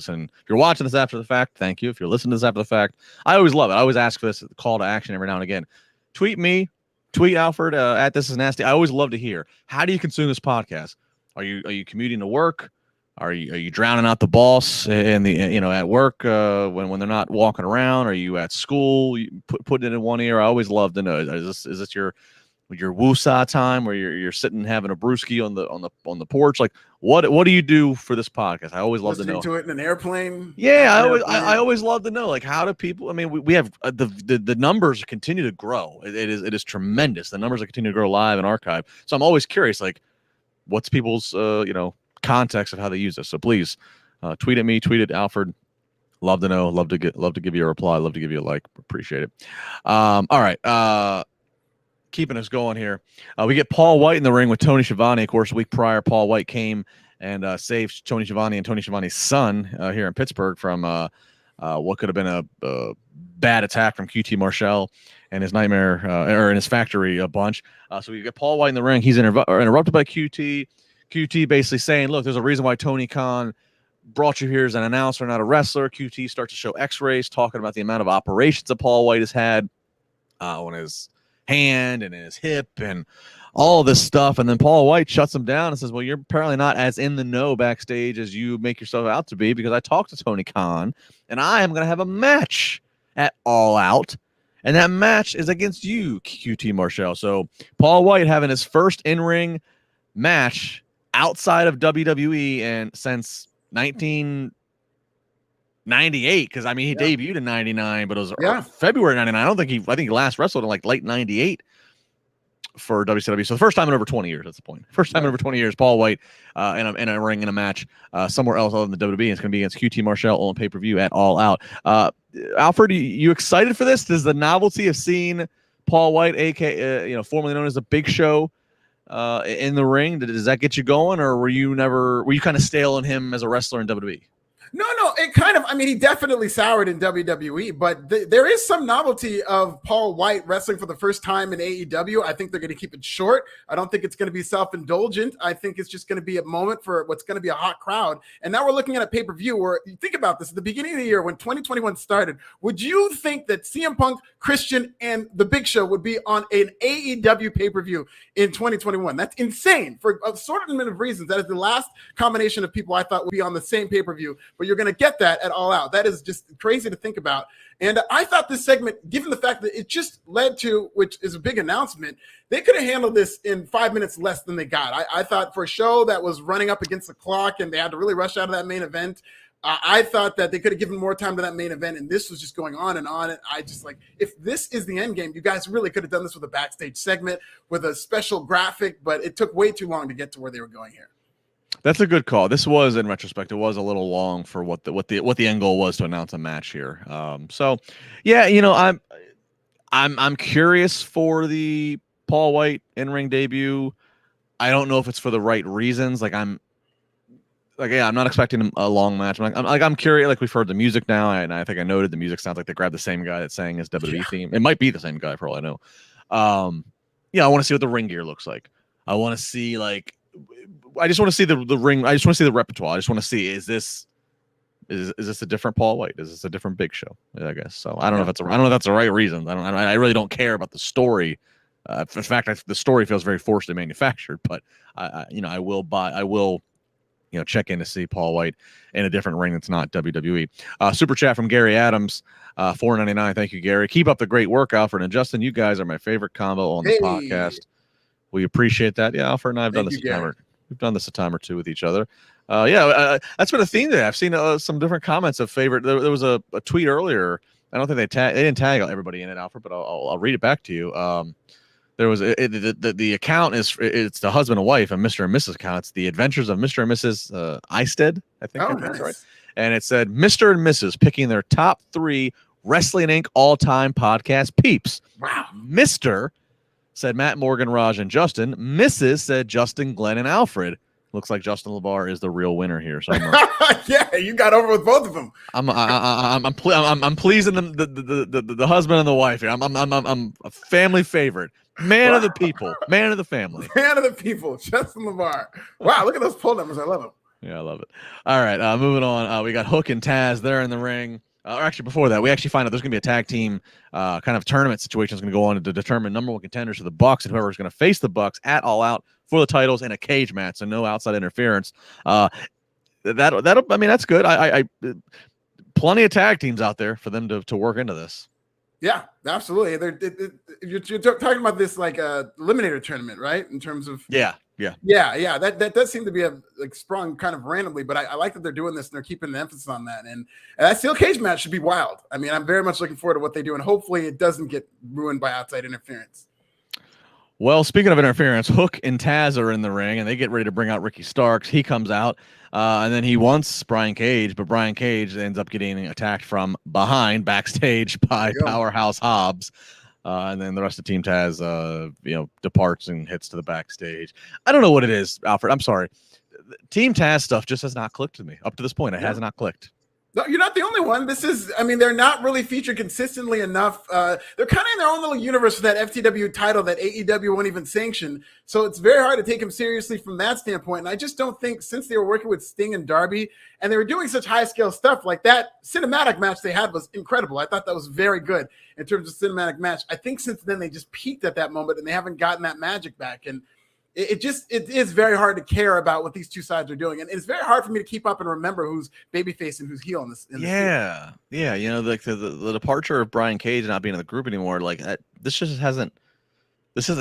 watching this after the fact, thank you. If you're listening to this after the fact, I always love it. I always ask for this call to action every now and again. Tweet me, tweet Alfred at This Is Nasty. I always love to hear, how do you consume this podcast? Are you commuting to work? Are you drowning out the boss in the at work when they're not walking around? Are you at school? You put it in one ear. I always love to know. Is this your woosah time where you're sitting having a brewski on the porch? Like, what do you do for this podcast? I always love to know. Listening to it in an airplane. Yeah, I always love to know, like, how do people? I mean, we have the numbers continue to grow. It is tremendous. The numbers that continue to grow live and archive. So I'm always curious, like, what's people's context of how they use this? So please tweet at me, tweet at Alfred. Love to know. Love to give you a reply. Love to give you a like. Appreciate it. All right. Keeping us going here. We get Paul Wight in the ring with Tony Schiavone. Of course, a week prior, Paul Wight came and saved Tony Schiavone and Tony Schiavone's son here in Pittsburgh from what could have been a bad attack from QT Marshall and his nightmare or in his factory a bunch. So we get Paul Wight in the ring. He's interrupted by QT. QT basically saying, look, there's a reason why Tony Khan brought you here as an announcer, not a wrestler. QT starts to show x-rays, talking about the amount of operations that Paul Wight has had on his hand and his hip and all this stuff. And then Paul Wight shuts him down and says, well, you're apparently not as in the know backstage as you make yourself out to be, because I talked to Tony Khan and I am going to have a match at All Out. And that match is against you, QT Marshall. So Paul Wight having his first in-ring match outside of WWE and since 1998, because I mean he debuted in 99, but it was February 99. I think he last wrestled in like late 98 for WCW. So the first time in over 20 years. That's the point. First time in over 20 years, Paul Wight in a ring in a match somewhere else other than the WWE. And it's going to be against QT Marshall on pay-per-view at All Out. Alfred, you excited for this? Does the novelty of seeing Paul Wight, aka formerly known as the Big Show, in the ring, does that get you going, or were you kind of stale on him as a wrestler in WWE? No, it kind of, I mean, he definitely soured in WWE, but there is some novelty of Paul Wight wrestling for the first time in AEW. I think they're going to keep it short. I don't think it's going to be self-indulgent. I think it's just going to be a moment for what's going to be a hot crowd. And now we're looking at a pay-per-view where, you think about this, at the beginning of the year when 2021 started, would you think that CM Punk, Christian, and The Big Show would be on an AEW pay-per-view in 2021? That's insane for a assortment of reasons. That is the last combination of people I thought would be on the same pay-per-view, but you're going to get that at All Out. That is just crazy to think about. And I thought this segment, given the fact that it just led to, which is a big announcement, they could have handled this in 5 minutes less than they got. I thought for a show that was running up against the clock and they had to really rush out of that main event, I thought that they could have given more time to that main event, and this was just going on and on. And I just like, if this is the end game, you guys really could have done this with a backstage segment with a special graphic, but it took way too long to get to where they were going here. That's a good call. This was, in retrospect, it was a little long for what the end goal was to announce a match here. So, yeah, you know, I'm curious for the Paul Wight in-ring debut. I don't know if it's for the right reasons. I'm not expecting a long match. I'm curious. Like, we've heard the music now, and I think I noted the music sounds like they grabbed the same guy that sang his WWE theme. It might be the same guy for all I know. I want to see what the ring gear looks like. I want to see I just want to see the ring. I just want to see the repertoire. I just want to see, is this a different Paul Wight? Is this a different Big Show? I guess so. I don't know if that's the right reason. I really don't care about the story. In fact, the story feels very forced and manufactured. But I will check in to see Paul Wight in a different ring that's not WWE. Super chat from Gary Adams, $4.99. Thank you, Gary. Keep up the great work, Alfred and Justin. You guys are my favorite combo on the podcast. We appreciate that. Yeah, Alfred and I have done this a time. We've done this a time or two with each other. That's been a theme today. I've seen some different comments of favorite. There was a tweet earlier. I don't think they didn't tag everybody in it, Alfred, but I'll read it back to you. There was the account it's the husband and wife, and Mr. and Mrs. account. It's the Adventures of Mr. and Mrs. Eisted, I think. That's right. And it said Mr. and Mrs. picking their top 3 Wrestling Inc. all-time podcast peeps. Wow. Mr. said Matt, Morgan, Raj, and Justin. Mrs. said Justin, Glenn, and Alfred. Looks like Justin LaBar is the real winner here. So yeah, you got over with both of them. I'm pleasing the husband and the wife here. I'm a family favorite. Man of the people. Man of the family. Man of the people. Justin LaBar. Wow, look at those pull numbers. I love them. Yeah, I love it. All right, moving on. We got Hook and Taz there in the ring. Or actually, before that, we actually find out there's going to be a tag team kind of tournament situation that's going to go on to determine number 1 contenders for the Bucks, and whoever is going to face the Bucks at All Out for the titles in a cage match, so no outside interference. That's good. I plenty of tag teams out there for them to work into this. Yeah, absolutely. You're talking about this like eliminator tournament, right? In terms of yeah. That does seem to be sprung kind of randomly, but I like that they're doing this and they're keeping the emphasis on that. And that steel cage match should be wild. I mean, I'm very much looking forward to what they do, and hopefully it doesn't get ruined by outside interference. Well, speaking of interference, Hook and Taz are in the ring, and they get ready to bring out Ricky Starks. He comes out, and then he wants Brian Cage, but Brian Cage ends up getting attacked from behind backstage by Powerhouse Hobbs. And then the rest of Team Taz, departs and hits to the backstage. I don't know what it is, Alfred. I'm sorry. Team Taz stuff just has not clicked to me. Up to this point, it has not clicked. No, you're not the only one. They're not really featured consistently enough. They're kind of in their own little universe with that FTW title that AEW won't even sanction. So it's very hard to take them seriously from that standpoint. And I just don't think, since they were working with Sting and Darby and they were doing such high scale stuff, like that cinematic match they had was incredible. I thought that was very good in terms of cinematic match. I think since then they just peaked at that moment and they haven't gotten that magic back. And it is very hard to care about what these two sides are doing, and it's very hard for me to keep up and remember who's babyface and who's heel in this. Yeah. The departure of Brian Cage not being in the group anymore, this hasn't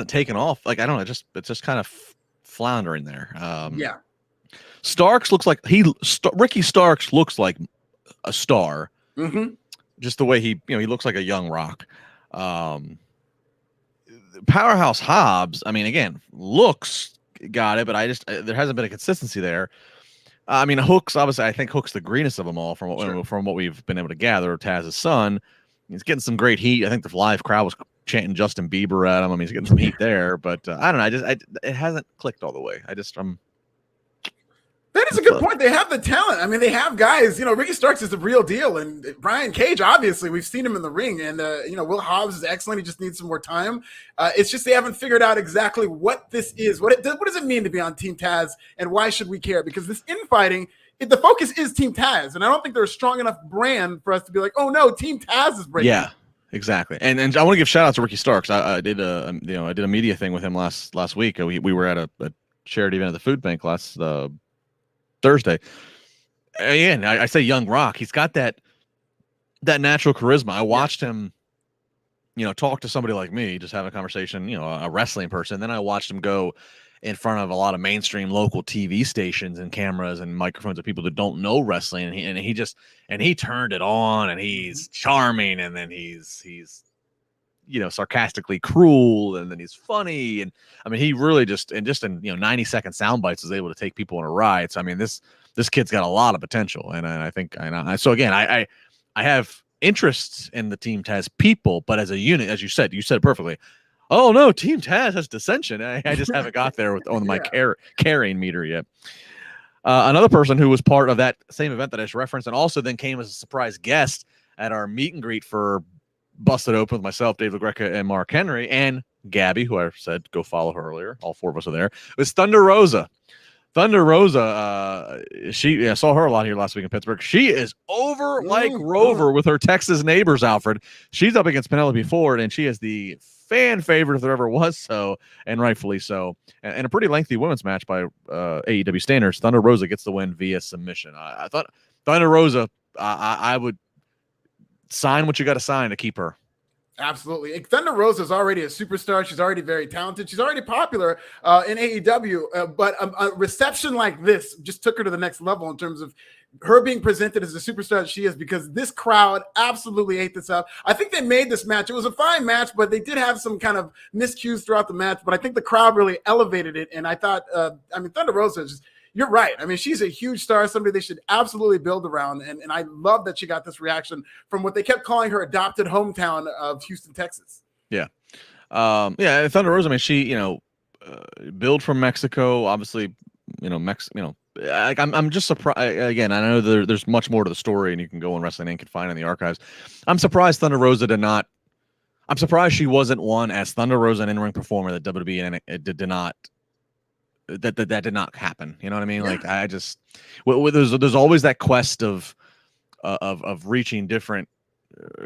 taken off. I don't know, it's just kind of floundering there. Starks looks like Ricky Starks looks like a star. Mm-hmm. Just the way he looks like a young Rock. Powerhouse Hobbs, again, looks got it, but there hasn't been a consistency there. Hook's obviously, I think Hook's the greenest of them all from what we've been able to gather. Taz's son, he's getting some great heat. I think the live crowd was chanting Justin Bieber at him. He's getting some heat there, but I don't know. It hasn't clicked all the way. That is a good point. They have the talent. They have guys. Ricky Starks is the real deal, and Brian Cage, obviously, we've seen him in the ring, and Will Hobbs is excellent. He just needs some more time. It's just they haven't figured out exactly what this is. What does it mean to be on Team Taz, and why should we care? Because this infighting, the focus is Team Taz, and I don't think they're a strong enough brand for us to be like, oh no, Team Taz is breaking. Yeah, exactly. And I want to give shout out to Ricky Starks. I did a media thing with him last week. We were at a charity event at the food bank last Thursday. Again, I say young Rock. He's got that natural charisma. I watched him talk to somebody like me, just have a conversation, a wrestling person. Then I watched him go in front of a lot of mainstream local TV stations and cameras and microphones of people that don't know wrestling. And he turned it on, and he's charming. And then he's sarcastically cruel, and then he's funny. And I mean, he really just in 90-second sound bites is able to take people on a ride. So I mean, this kid's got a lot of potential. And I think, so again, I have interests in the Team Taz people, but as a unit, as you said it perfectly. Oh no, Team Taz has dissension. I just haven't got there on my carrying meter yet. Another person who was part of that same event that I just referenced, and also then came as a surprise guest at our meet and greet for Busted Open with myself, Dave LaGreca, and Mark Henry, and Gabby, who I said go follow her earlier. All four of us are there. It was Thunder Rosa. Thunder Rosa, I saw her a lot here last week in Pittsburgh. She is over like Rover with her Texas neighbors, Alfred. She's up against Penelope Ford, and she is the fan favorite if there ever was so, and rightfully so. And a pretty lengthy women's match by AEW standards. Thunder Rosa gets the win via submission. I thought Thunder Rosa, I would sign what you got to sign to keep her. Absolutely. Thunder Rosa is already a superstar. She's already very talented. She's already popular in AEW, but a reception like this just took her to the next level in terms of her being presented as the superstar that she is, because this crowd absolutely ate this up. I think they made this match. It was a fine match, but they did have some kind of miscues throughout the match, but I think the crowd really elevated it. And I thought, Thunder Rosa is just, you're right. I mean, she's a huge star, somebody they should absolutely build around. And I love that she got this reaction from what they kept calling her adopted hometown of Houston, Texas. Yeah. Thunder Rosa, I mean, she, billed from Mexico, obviously, I'm just surprised. Again, I know there's much more to the story, and you can go on Wrestling Inc. and find it in the archives. I'm surprised Thunder Rosa I'm surprised she wasn't one as Thunder Rosa, an in-ring performer that WWE did not. That did not happen. You know what I mean? Yeah. Like I just, there's always that quest of reaching different,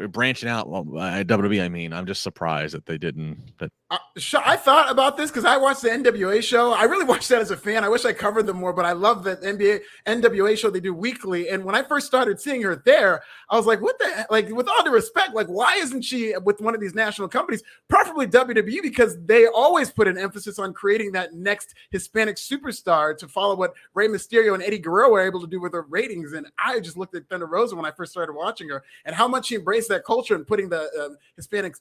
branching out. At WWE, I mean, I'm just surprised that they didn't. I thought about this because I watched the NWA show. I really watched that as a fan. I wish I covered them more, but I love that NWA show they do weekly. And when I first started seeing her there, I was like, what the heck? Like, with all due respect, like, why isn't she with one of these national companies, preferably WWE, because they always put an emphasis on creating that next Hispanic superstar to follow what Rey Mysterio and Eddie Guerrero were able to do with their ratings. And I just looked at Thunder Rosa when I first started watching her and how much she embraced that culture and putting the Hispanic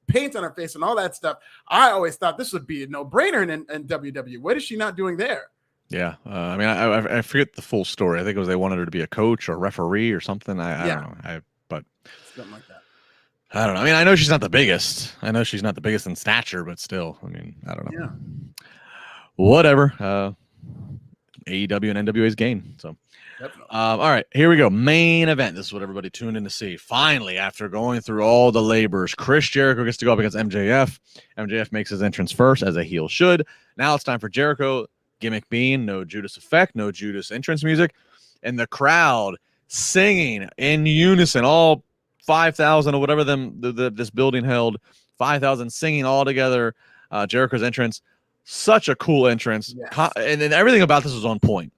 paint on her face and all that stuff. I always thought this would be a no-brainer in WWE. What is she not doing there? Yeah, I forget the full story. I think it was they wanted her to be a coach or referee or something. I don't know. But something like that. I don't know. I mean, I know she's not the biggest. I know she's not the biggest in stature, but still, I mean, I don't know. Yeah. Whatever. AEW and NWA's gain. So. All right, here we go. Main event. This is what everybody tuned in to see. Finally, after going through all the labors, Chris Jericho gets to go up against MJF. MJF makes his entrance first, as a heel should. Now it's time for Jericho. Gimmick being no Judas effect, no Judas entrance music, and the crowd singing in unison. All 5,000 or whatever this building held, 5,000 singing all together. Jericho's entrance, such a cool entrance, yes. And everything about this was on point.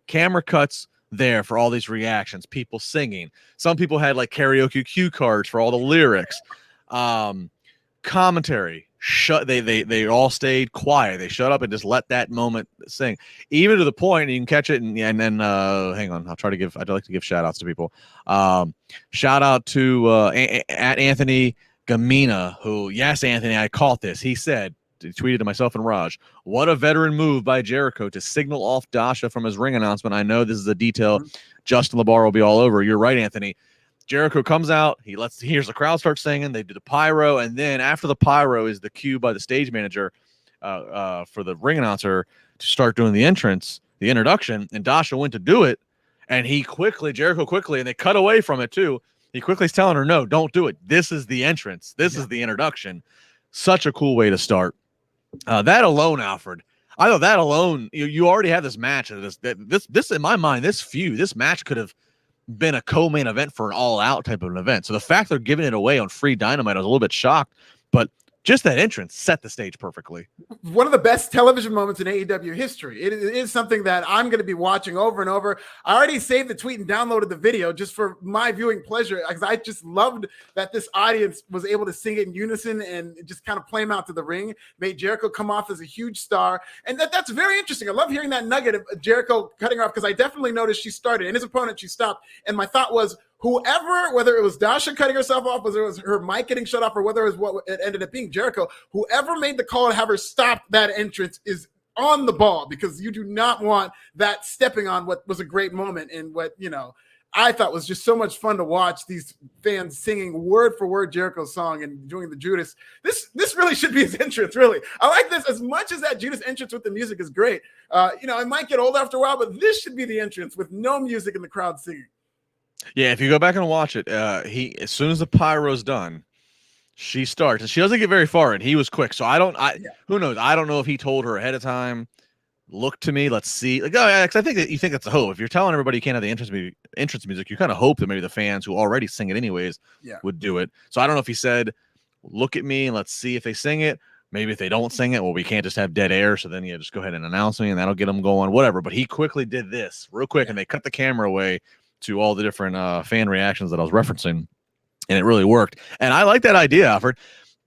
Camera cuts there for all these reactions, people singing. Some people had like karaoke cue cards for all the lyrics. Commentary, they all stayed quiet. They shut up and just let that moment sing. Even to the point, you can catch it and then hang on, I'd like to give shout outs to people. Shout out to at Anthony Gamina, who, yes, Anthony, I caught this. He said, tweeted to myself and Raj, what a veteran move by Jericho to signal off Dasha from his ring announcement. I know this is a detail Justin LaBar will be all over. You're right, Anthony. Jericho comes out, he hears the crowd start singing, they do the pyro, and then after the pyro is the cue by the stage manager for the ring announcer to start doing the introduction, and Dasha went to do it, and Jericho quickly, and they cut away from it too, he quickly is telling her, no, don't do it. This is the entrance. This is the introduction. Such a cool way to start. That alone, Alfred, I thought that alone, you already have this match. This in my mind, this match could have been a co-main event for an all-out type of an event. So the fact they're giving it away on free Dynamite, I was a little bit shocked, but just that entrance set the stage perfectly. One of the best television moments in AEW history. It is something that I'm going to be watching over and over. I already saved the tweet and downloaded the video just for my viewing pleasure, because I just loved that this audience was able to sing it in unison and just kind of play him out to the ring. Made Jericho come off as a huge star. And that's very interesting. I love hearing that nugget of Jericho cutting her off, because I definitely noticed she started, and his opponent, she stopped. And my thought was, whoever, whether it was Dasha cutting herself off, whether it was her mic getting shut off, or whether it was what it ended up being, Jericho, whoever made the call to have her stop that entrance is on the ball, because you do not want that stepping on what was a great moment, and what, I thought was just so much fun to watch these fans singing word for word Jericho's song and doing the Judas. This really should be his entrance, really. I like this as much as that Judas entrance with the music is great. It might get old after a while, but this should be the entrance with no music and the crowd singing. Yeah, if you go back and watch it, as soon as the pyro's done, she starts, and she doesn't get very far, and he was quick. So who knows? I don't know if he told her ahead of time, look to me, let's see. Like, I think that you think that's a hope. If you're telling everybody you can't have the entrance music, you kind of hope that maybe the fans who already sing it anyways would do it. So I don't know if he said, look at me and let's see if they sing it. Maybe if they don't sing it, well, we can't just have dead air. So then just go ahead and announce me, and that'll get them going, whatever. But he quickly did this real quick, and they cut the camera away to all the different fan reactions that I was referencing, and it really worked. And I like that idea, Alfred.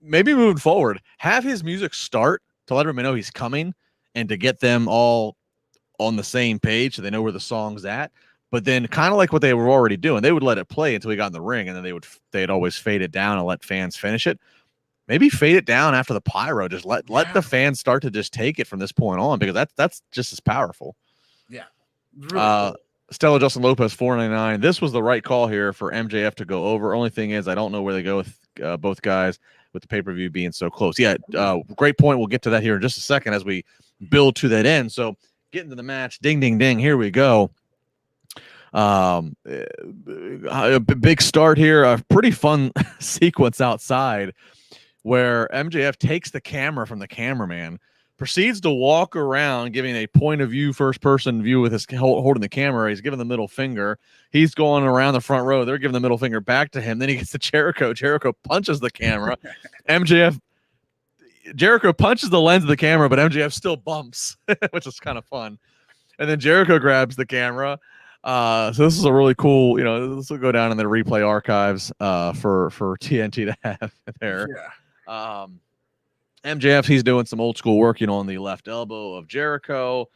Maybe moving forward, have his music start to let everybody know he's coming, and to get them all on the same page so they know where the song's at. But then, kind of like what they were already doing, they would let it play until he got in the ring, and then they'd always fade it down and let fans finish it. Maybe fade it down after the pyro. Just let the fans start to just take it from this point on, because that's just as powerful. Yeah. Really cool. Stella Justin Lopez, $4.99. This was the right call here for MJF to go over. Only thing is, I don't know where they go with both guys, with the pay-per-view being so close. Yeah, great point. We'll get to that here in just a second as we build to that end. So getting to the match, ding, ding, ding. Here we go. A big start here. A pretty fun sequence outside where MJF takes the camera from the cameraman, proceeds to walk around giving a point of view, first person view with his holding the camera. He's giving the middle finger. He's going around the front row. They're giving the middle finger back to him. Then he gets to Jericho. Jericho punches the camera. Jericho punches the lens of the camera, but MJF still bumps, which is kind of fun. And then Jericho grabs the camera. So this is a really cool, this will go down in the replay archives for TNT to have there. Yeah. MJF, he's doing some old school work, on the left elbow of Jericho.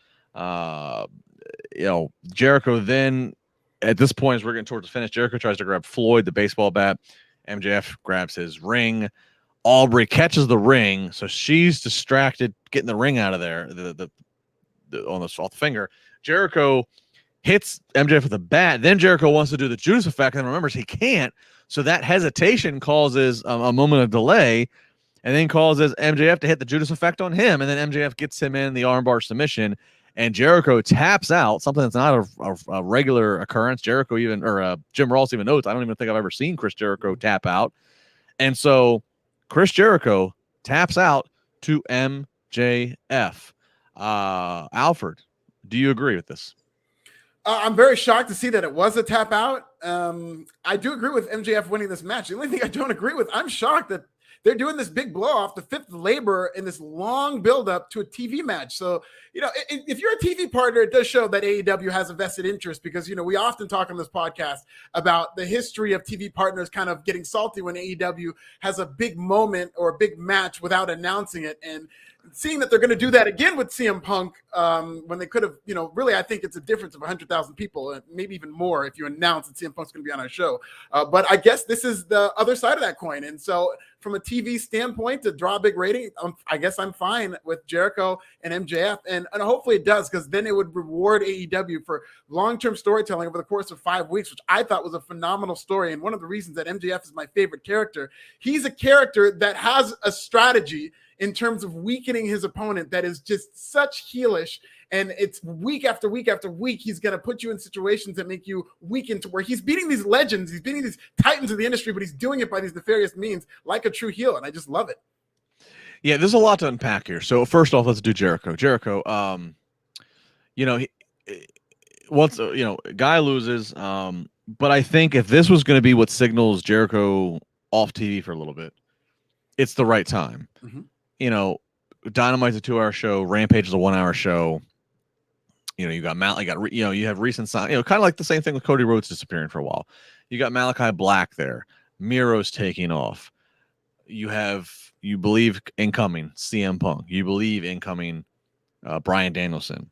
Jericho then, at this point, as we're getting towards the finish, Jericho tries to grab Floyd, the baseball bat. MJF grabs his ring. Aubrey catches the ring, so she's distracted getting the ring out of there, off the finger. Jericho hits MJF with a bat. Then Jericho wants to do the Judas effect, and remembers he can't. So that hesitation causes a moment of delay, and then causes MJF to hit the Judas effect on him, and then MJF gets him in the armbar submission, and Jericho taps out, something that's not a regular occurrence. Jim Ross even notes, I don't even think I've ever seen Chris Jericho tap out. And so Chris Jericho taps out to MJF. Alfred, do you agree with this? I'm very shocked to see that it was a tap out. I do agree with MJF winning this match. The only thing I don't agree with, I'm shocked that they're doing this big blow off, the fifth labor in this long buildup to a TV match. So, if you're a TV partner, it does show that AEW has a vested interest, because, we often talk on this podcast about the history of TV partners kind of getting salty when AEW has a big moment or a big match without announcing it. And seeing that they're going to do that again with CM Punk, when they could have, really, I think it's a difference of 100,000 people, and maybe even more if you announce that CM Punk's going to be on our show. But I guess this is the other side of that coin. And so from a TV standpoint, to draw a big rating, I guess I'm fine with Jericho and MJF. And hopefully it does, because then it would reward AEW for long-term storytelling over the course of 5 weeks, which I thought was a phenomenal story. And one of the reasons that MJF is my favorite character, he's a character that has a strategy in terms of weakening his opponent that is just such heelish. And it's week after week after week, he's going to put you in situations that make you weaken to where he's beating these legends, he's beating these titans of the industry, but he's doing it by these nefarious means like a true heel. And I just love it. Yeah, there's a lot to unpack here. So first off, let's do Jericho. Jericho, guy loses. But I think if this was going to be what signals Jericho off TV for a little bit, it's the right time. Mm-hmm. You know, Dynamite's a 2-hour show. Rampage is a 1-hour show. You know, you got you have recent sign. You know, kind of like the same thing with Cody Rhodes disappearing for a while. You got Malachi Black there. Miro's taking off. You believe incoming CM Punk. You believe incoming Bryan Danielson.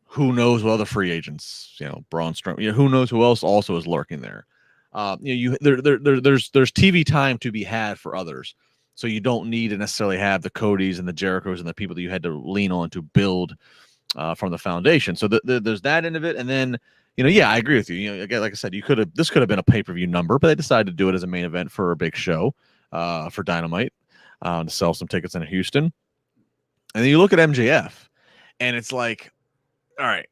Who knows what other free agents? You know, Braun Strowman. You know, who knows who else also is lurking there? There's TV time to be had for others, so you don't need to necessarily have the Codys and the Jerichos and the people that you had to lean on to build from the foundation. So there's that end of it, and then I agree with you. You know, again, like I said, this could have been a pay-per-view number, but they decided to do it as a main event for a big show for Dynamite to sell some tickets in Houston. And then you look at MJF, and it's like, all right,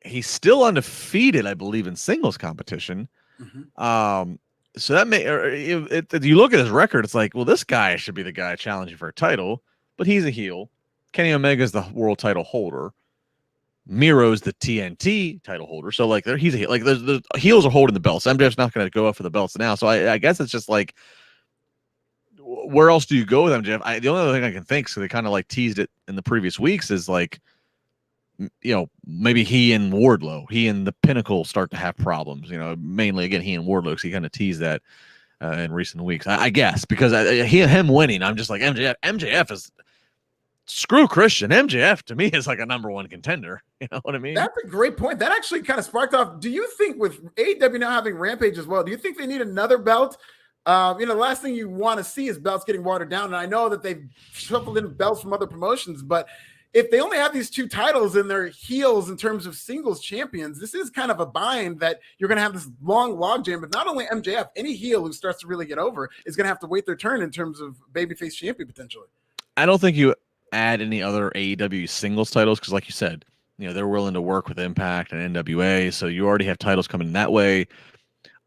he's still undefeated, I believe, in singles competition. Mm-hmm. So that if you look at his record, it's like, well, this guy should be the guy challenging for a title, but he's a heel. Kenny Omega's the world title holder. Miro's the TNT title holder. So like he's a heel. Like the heels are holding the belts. MJF's not going to go up for the belts now. So I guess it's just like, where else do you go with MJF? The only other thing I can think, so they kind of like teased it in the previous weeks, is like, you know, maybe he and the Pinnacle start to have problems. You know, mainly again he and Wardlow, because he kind of teased that in recent weeks. I guess because him winning, I'm just like, MJF is, screw Christian. MJF to me is like a number one contender. You know what I mean? That's a great point. That actually kind of sparked off. Do you think with AEW now having Rampage as well, do you think they need another belt? The last thing you want to see is belts getting watered down. And I know that they've shuffled in belts from other promotions, but if they only have these 2 titles and they're heels in terms of singles champions, this is kind of a bind that you're going to have this long logjam. But not only MJF, any heel who starts to really get over is going to have to wait their turn in terms of babyface champion potentially. I don't think you add any other AEW singles titles because, like you said, you know, they're willing to work with Impact and NWA, so you already have titles coming that way.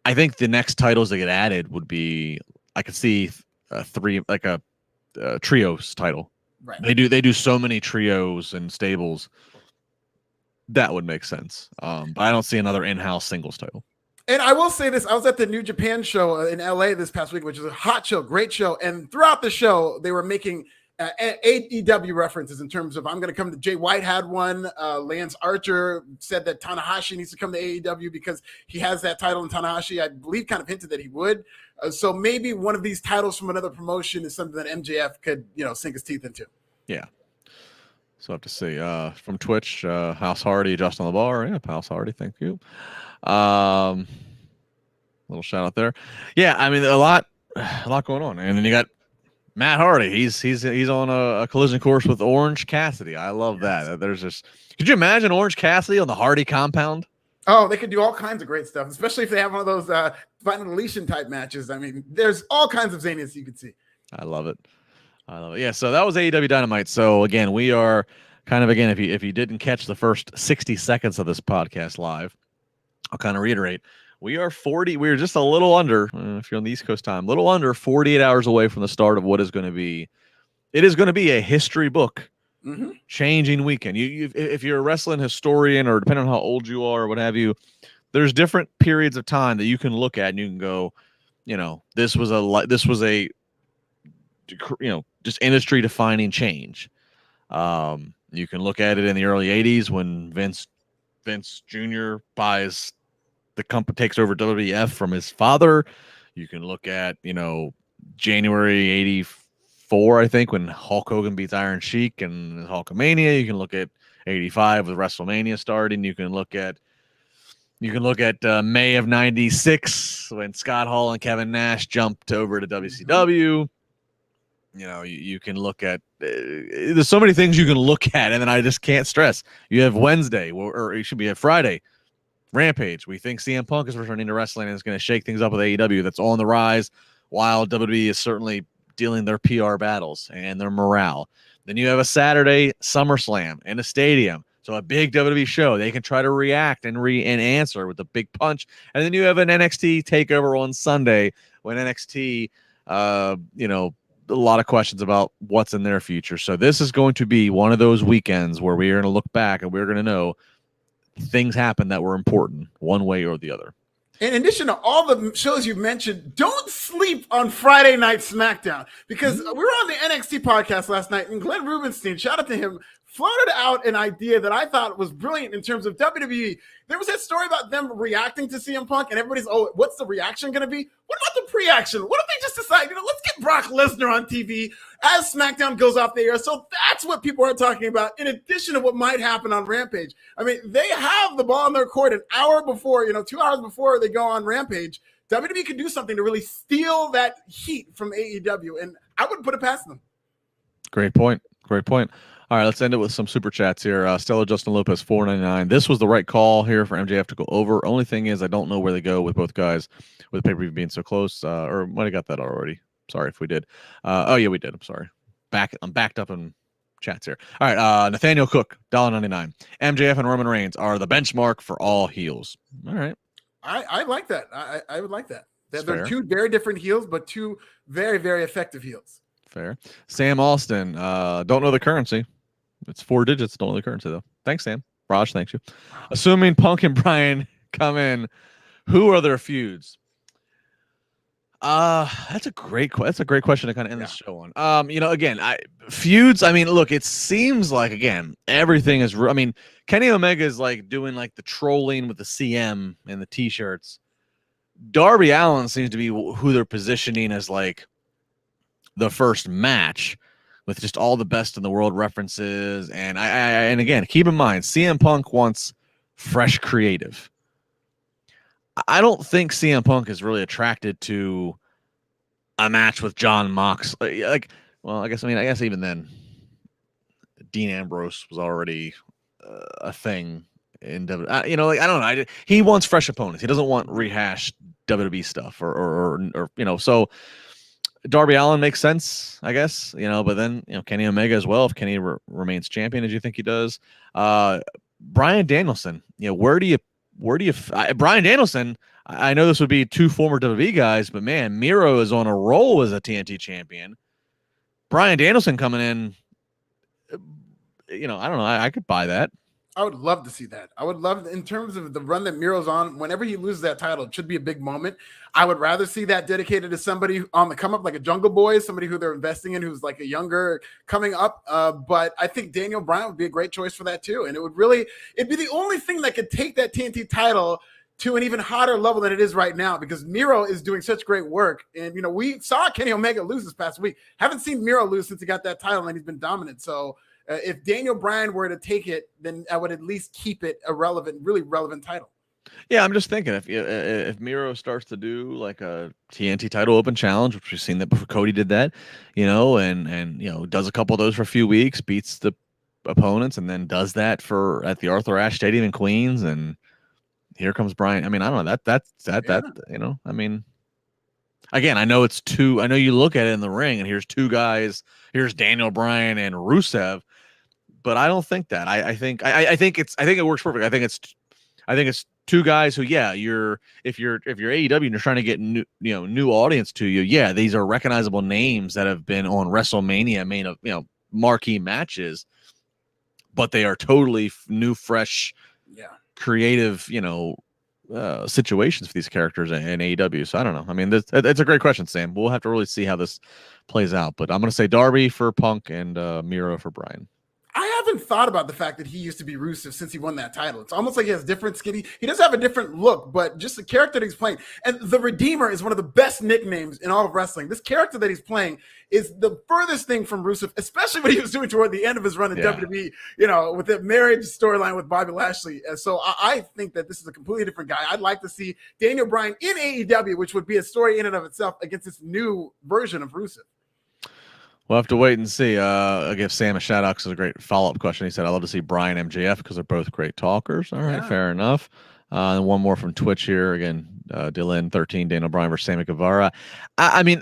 I think the next titles that get added would be, I could see a trios title. Right. They do so many trios and stables. That would make sense. But I don't see another in-house singles title. And I will say this, I was at the New Japan show in LA this past week, which is a hot show, great show. And throughout the show, they were making AEW references in terms of, I'm going to come to Jay White had one. Lance Archer said that Tanahashi needs to come to AEW because he has that title, and Tanahashi, I believe, kind of hinted that he would. So maybe one of these titles from another promotion is something that MJF could, sink his teeth into. Yeah. So I have to see. From Twitch, House Hardy, Justin LaBar. Yeah, House Hardy, thank you. Little shout out there. Yeah, I mean, a lot going on. And then you got Matt Hardy. He's on a collision course with Orange Cassidy. I love that. There's just, could you imagine Orange Cassidy on the Hardy compound? Oh, they could do all kinds of great stuff, especially if they have one of those final deletion type matches. I mean, there's all kinds of zaniness you could see. I love it. Yeah, so that was AEW Dynamite. So again, we are kind of, again, if you didn't catch the first 60 seconds of this podcast live, I'll kind of reiterate. We're just a little under, if you're on the East Coast time, a little under 48 hours away from the start of what is going to be, it is going to be a history book changing weekend. If you're a wrestling historian, or depending on how old you are or what have you, there's different periods of time that you can look at and you can go, this was a just industry defining change. You can look at it in the early 80s when Vince Jr. buys the company, takes over WWF from his father. You can look at, January 84, I think, when Hulk Hogan beats Iron Sheik and Hulkamania. You can look at 85 with WrestleMania starting. You can look at May of 96 when Scott Hall and Kevin Nash jumped over to WCW. You can look at, there's so many things you can look at, and then I just can't stress. You have Wednesday, or it should be a Friday, Rampage. We think CM Punk is returning to wrestling and is going to shake things up with AEW. That's on the rise, while WWE is certainly dealing their PR battles and their morale. Then you have a Saturday SummerSlam in a stadium. So a big WWE show. They can try to react and answer with a big punch. And then you have an NXT takeover on Sunday when NXT, a lot of questions about what's in their future. So this is going to be one of those weekends where we are going to look back and we're going to know things happened that were important one way or the other. In addition to all the shows you mentioned, don't sleep on Friday Night SmackDown, because we were on the NXT podcast last night, and Glenn Rubenstein, shout out to him, floated out an idea that I thought was brilliant in terms of WWE. There was that story about them reacting to CM Punk, and everybody's, what's the reaction going to be? What about the pre-action? What if they just decide, let's get Brock Lesnar on TV as SmackDown goes off the air? So that's what people are talking about, in addition to what might happen on Rampage. I mean, they have the ball in their court an hour before, 2 hours before they go on Rampage. WWE can do something to really steal that heat from AEW, and I wouldn't put it past them. Great point. All right, let's end it with some super chats here. Stella Justin Lopez, $4.99. This was the right call here for MJF to go over. Only thing is, I don't know where they go with both guys, with pay-per-view being so close. Or might have got that already. Sorry if we did. Oh yeah, we did. I'm sorry. I'm backed up in chats here. All right, Nathaniel Cook, $1.99. MJF and Roman Reigns are the benchmark for all heels. All right. I like that. I would like that. They're fair. Two very different heels, but two very, very effective heels. Fair. Sam Austin, don't know the currency. It's 4 digits. Don't know the currency, though. Thanks, Sam. Raj, thanks you. Assuming Punk and Bryan come in, who are their feuds? That's a great question to kind of end the show on. Again, feuds. I mean, look, it seems like, again, everything is. I mean, Kenny Omega is like doing like the trolling with the CM and the T-shirts. Darby Allin seems to be who they're positioning as like the first match, with just all the best in the world references. And and again, keep in mind, CM Punk wants fresh creative. I don't think CM Punk is really attracted to a match with John Moxley. I guess even then, Dean Ambrose was already a thing in WWE. I don't know. He wants fresh opponents. He doesn't want rehashed WWE stuff or so. Darby Allin makes sense, I guess, but then, Kenny Omega as well, if Kenny remains champion, as you think he does. Bryan Danielson, where do you Bryan Danielson, I know this would be 2 former WWE guys, but man, Miro is on a roll as a TNT champion. Bryan Danielson coming in, I don't know. I could buy that. I would love to see that. I would love, in terms of the run that Miro's on, whenever he loses that title, it should be a big moment. I would rather see that dedicated to somebody on the come up, like a Jungle Boy, somebody who they're investing in, who's like a younger coming up. But I think Daniel Bryan would be a great choice for that too. And it'd be the only thing that could take that TNT title to an even hotter level than it is right now, because Miro is doing such great work. And, we saw Kenny Omega lose this past week. Haven't seen Miro lose since he got that title, and he's been dominant. So if Daniel Bryan were to take it, then I would at least keep it a really relevant title. Yeah, I'm just thinking if Miro starts to do like a TNT title open challenge, which we've seen that before, Cody did that, and does a couple of those for a few weeks, beats the opponents, and then does that at the Arthur Ashe Stadium in Queens, and here comes Bryan. I mean, I don't know that I mean, again, I know you look at it in the ring and here's 2 guys, here's Daniel Bryan and Rusev, but I don't think that. I think it works perfect. I think it's 2 guys who, if you're AEW and you're trying to get new audience to you, these are recognizable names that have been on WrestleMania marquee matches, but they are totally new, fresh, creative, situations for these characters in AEW. So I don't know. I mean, it's a great question, Sam. We'll have to really see how this plays out. But I'm going to say Darby for Punk and Miro for Bryan. I haven't thought about the fact that he used to be Rusev since he won that title. It's almost like he has different skin. He does have a different look, but just the character that he's playing. And the Redeemer is one of the best nicknames in all of wrestling. This character that he's playing is the furthest thing from Rusev, especially what he was doing toward the end of his run in WWE, with the marriage storyline with Bobby Lashley. So I think that this is a completely different guy. I'd like to see Daniel Bryan in AEW, which would be a story in and of itself, against this new version of Rusev. We'll have to wait and see. I'll give Sam a shout out because it's a great follow-up question. He said, I'd love to see Bryan MJF because they're both great talkers. All right, fair enough. And one more from Twitch here. Again, Dylan 13, Daniel Bryan versus Sammy Guevara. I mean,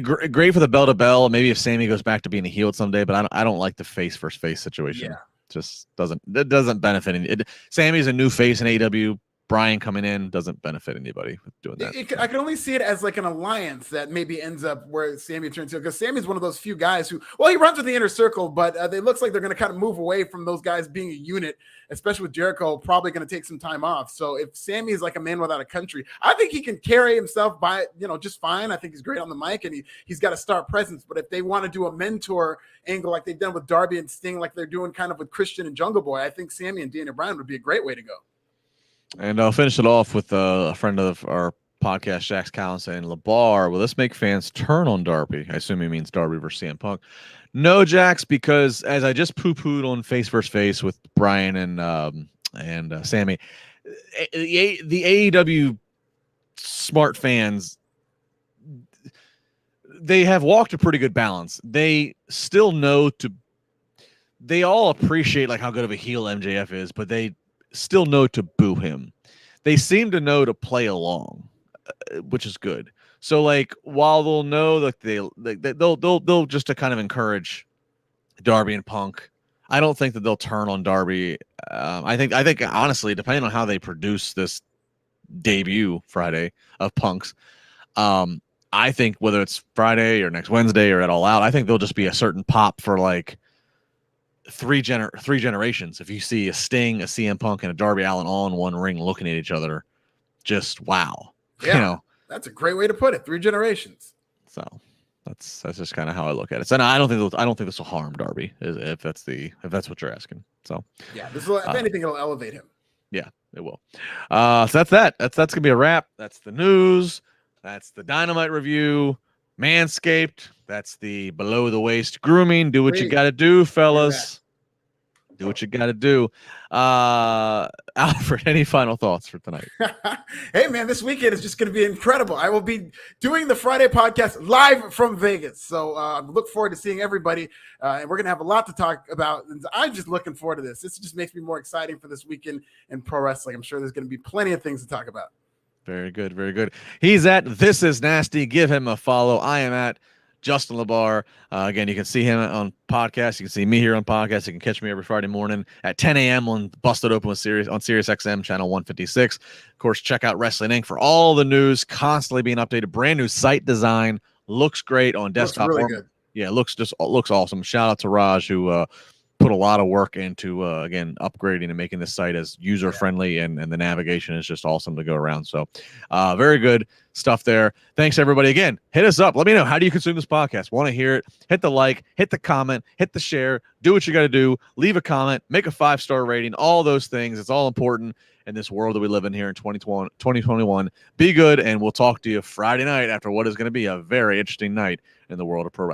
great for the bell to bell. Maybe if Sammy goes back to being a heel someday, but I don't like the face versus face situation. Just doesn't benefit any. Sammy's a new face in AEW. Bryan coming in doesn't benefit anybody with doing that. I can only see it as like an alliance that maybe ends up where Sammy turns heel, because Sammy's one of those few guys who, well, he runs with the inner circle, but it looks like they're going to kind of move away from those guys being a unit, especially with Jericho probably going to take some time off. So if Sammy is like a man without a country, I think he can carry himself by, just fine. I think he's great on the mic, and he's got a star presence. But if they want to do a mentor angle like they've done with Darby and Sting, like they're doing kind of with Christian and Jungle Boy, I think Sammy and Daniel Bryan would be a great way to go. And I'll finish it off with a friend of our podcast, Jax Collins, saying, LaBar, will this make fans turn on Darby? I assume he means Darby versus CM Punk. No, Jax, because as I just poo-pooed on face versus face with Bryan and Sammy, the AEW smart fans, they have walked a pretty good balance. They still know they all appreciate like how good of a heel MJF is, but they still know to boo him. They seem to know to play along, which is good. So like, while they'll know that they'll just to kind of encourage Darby and Punk, I don't think that they'll turn on Darby. I think honestly, depending on how they produce this debut Friday of Punk's, I think whether it's Friday or next Wednesday or at All Out, I think there'll just be a certain pop for like three generations. If you see a Sting, a CM Punk, and a Darby Allin all in one ring looking at each other, just wow. Yeah, that's a great way to put it. 3 generations. So that's just kind of how I look at it. So no, I don't think this will harm Darby, if that's what you're asking. So yeah, this will, if anything, it'll elevate him. Yeah, it will. So that's that. That's gonna be a wrap. That's the news. That's the Dynamite review. Manscaped. That's the below the waist grooming. Do what you got to do, fellas. Do what you got to do. Alfred, any final thoughts for tonight? Hey, man, this weekend is just going to be incredible. I will be doing the Friday podcast live from Vegas. So look forward to seeing everybody. And we're going to have a lot to talk about. And I'm just looking forward to this. This just makes me more exciting for this weekend in pro wrestling. I'm sure there's going to be plenty of things to talk about. Very good. Very good. He's at This Is Nasty. Give him a follow. I am at Justin LaBar. Again, you can see him on podcast. You can see me here on podcast. You can catch me every Friday morning at 10 a.m. on Busted Open with Sirius on Sirius XM channel 156. Of course, check out Wrestling Inc. for all the news constantly being updated. Brand new site design. Looks great on desktop. Looks really good. Yeah, it looks awesome. Shout out to Raj, who put a lot of work into again upgrading and making this site as user friendly, and the navigation is just awesome to go around. So very good stuff there. Thanks everybody. Again, hit us up, let me know, how do you consume this podcast? Want to hear it? Hit the like, hit the comment, hit the share, do what you got to do, leave a comment, make a 5-star rating, all those things. It's all important in this world that we live in here in 2021. Be good, and we'll talk to you Friday night after what is going to be a very interesting night in the world of pro wrestling.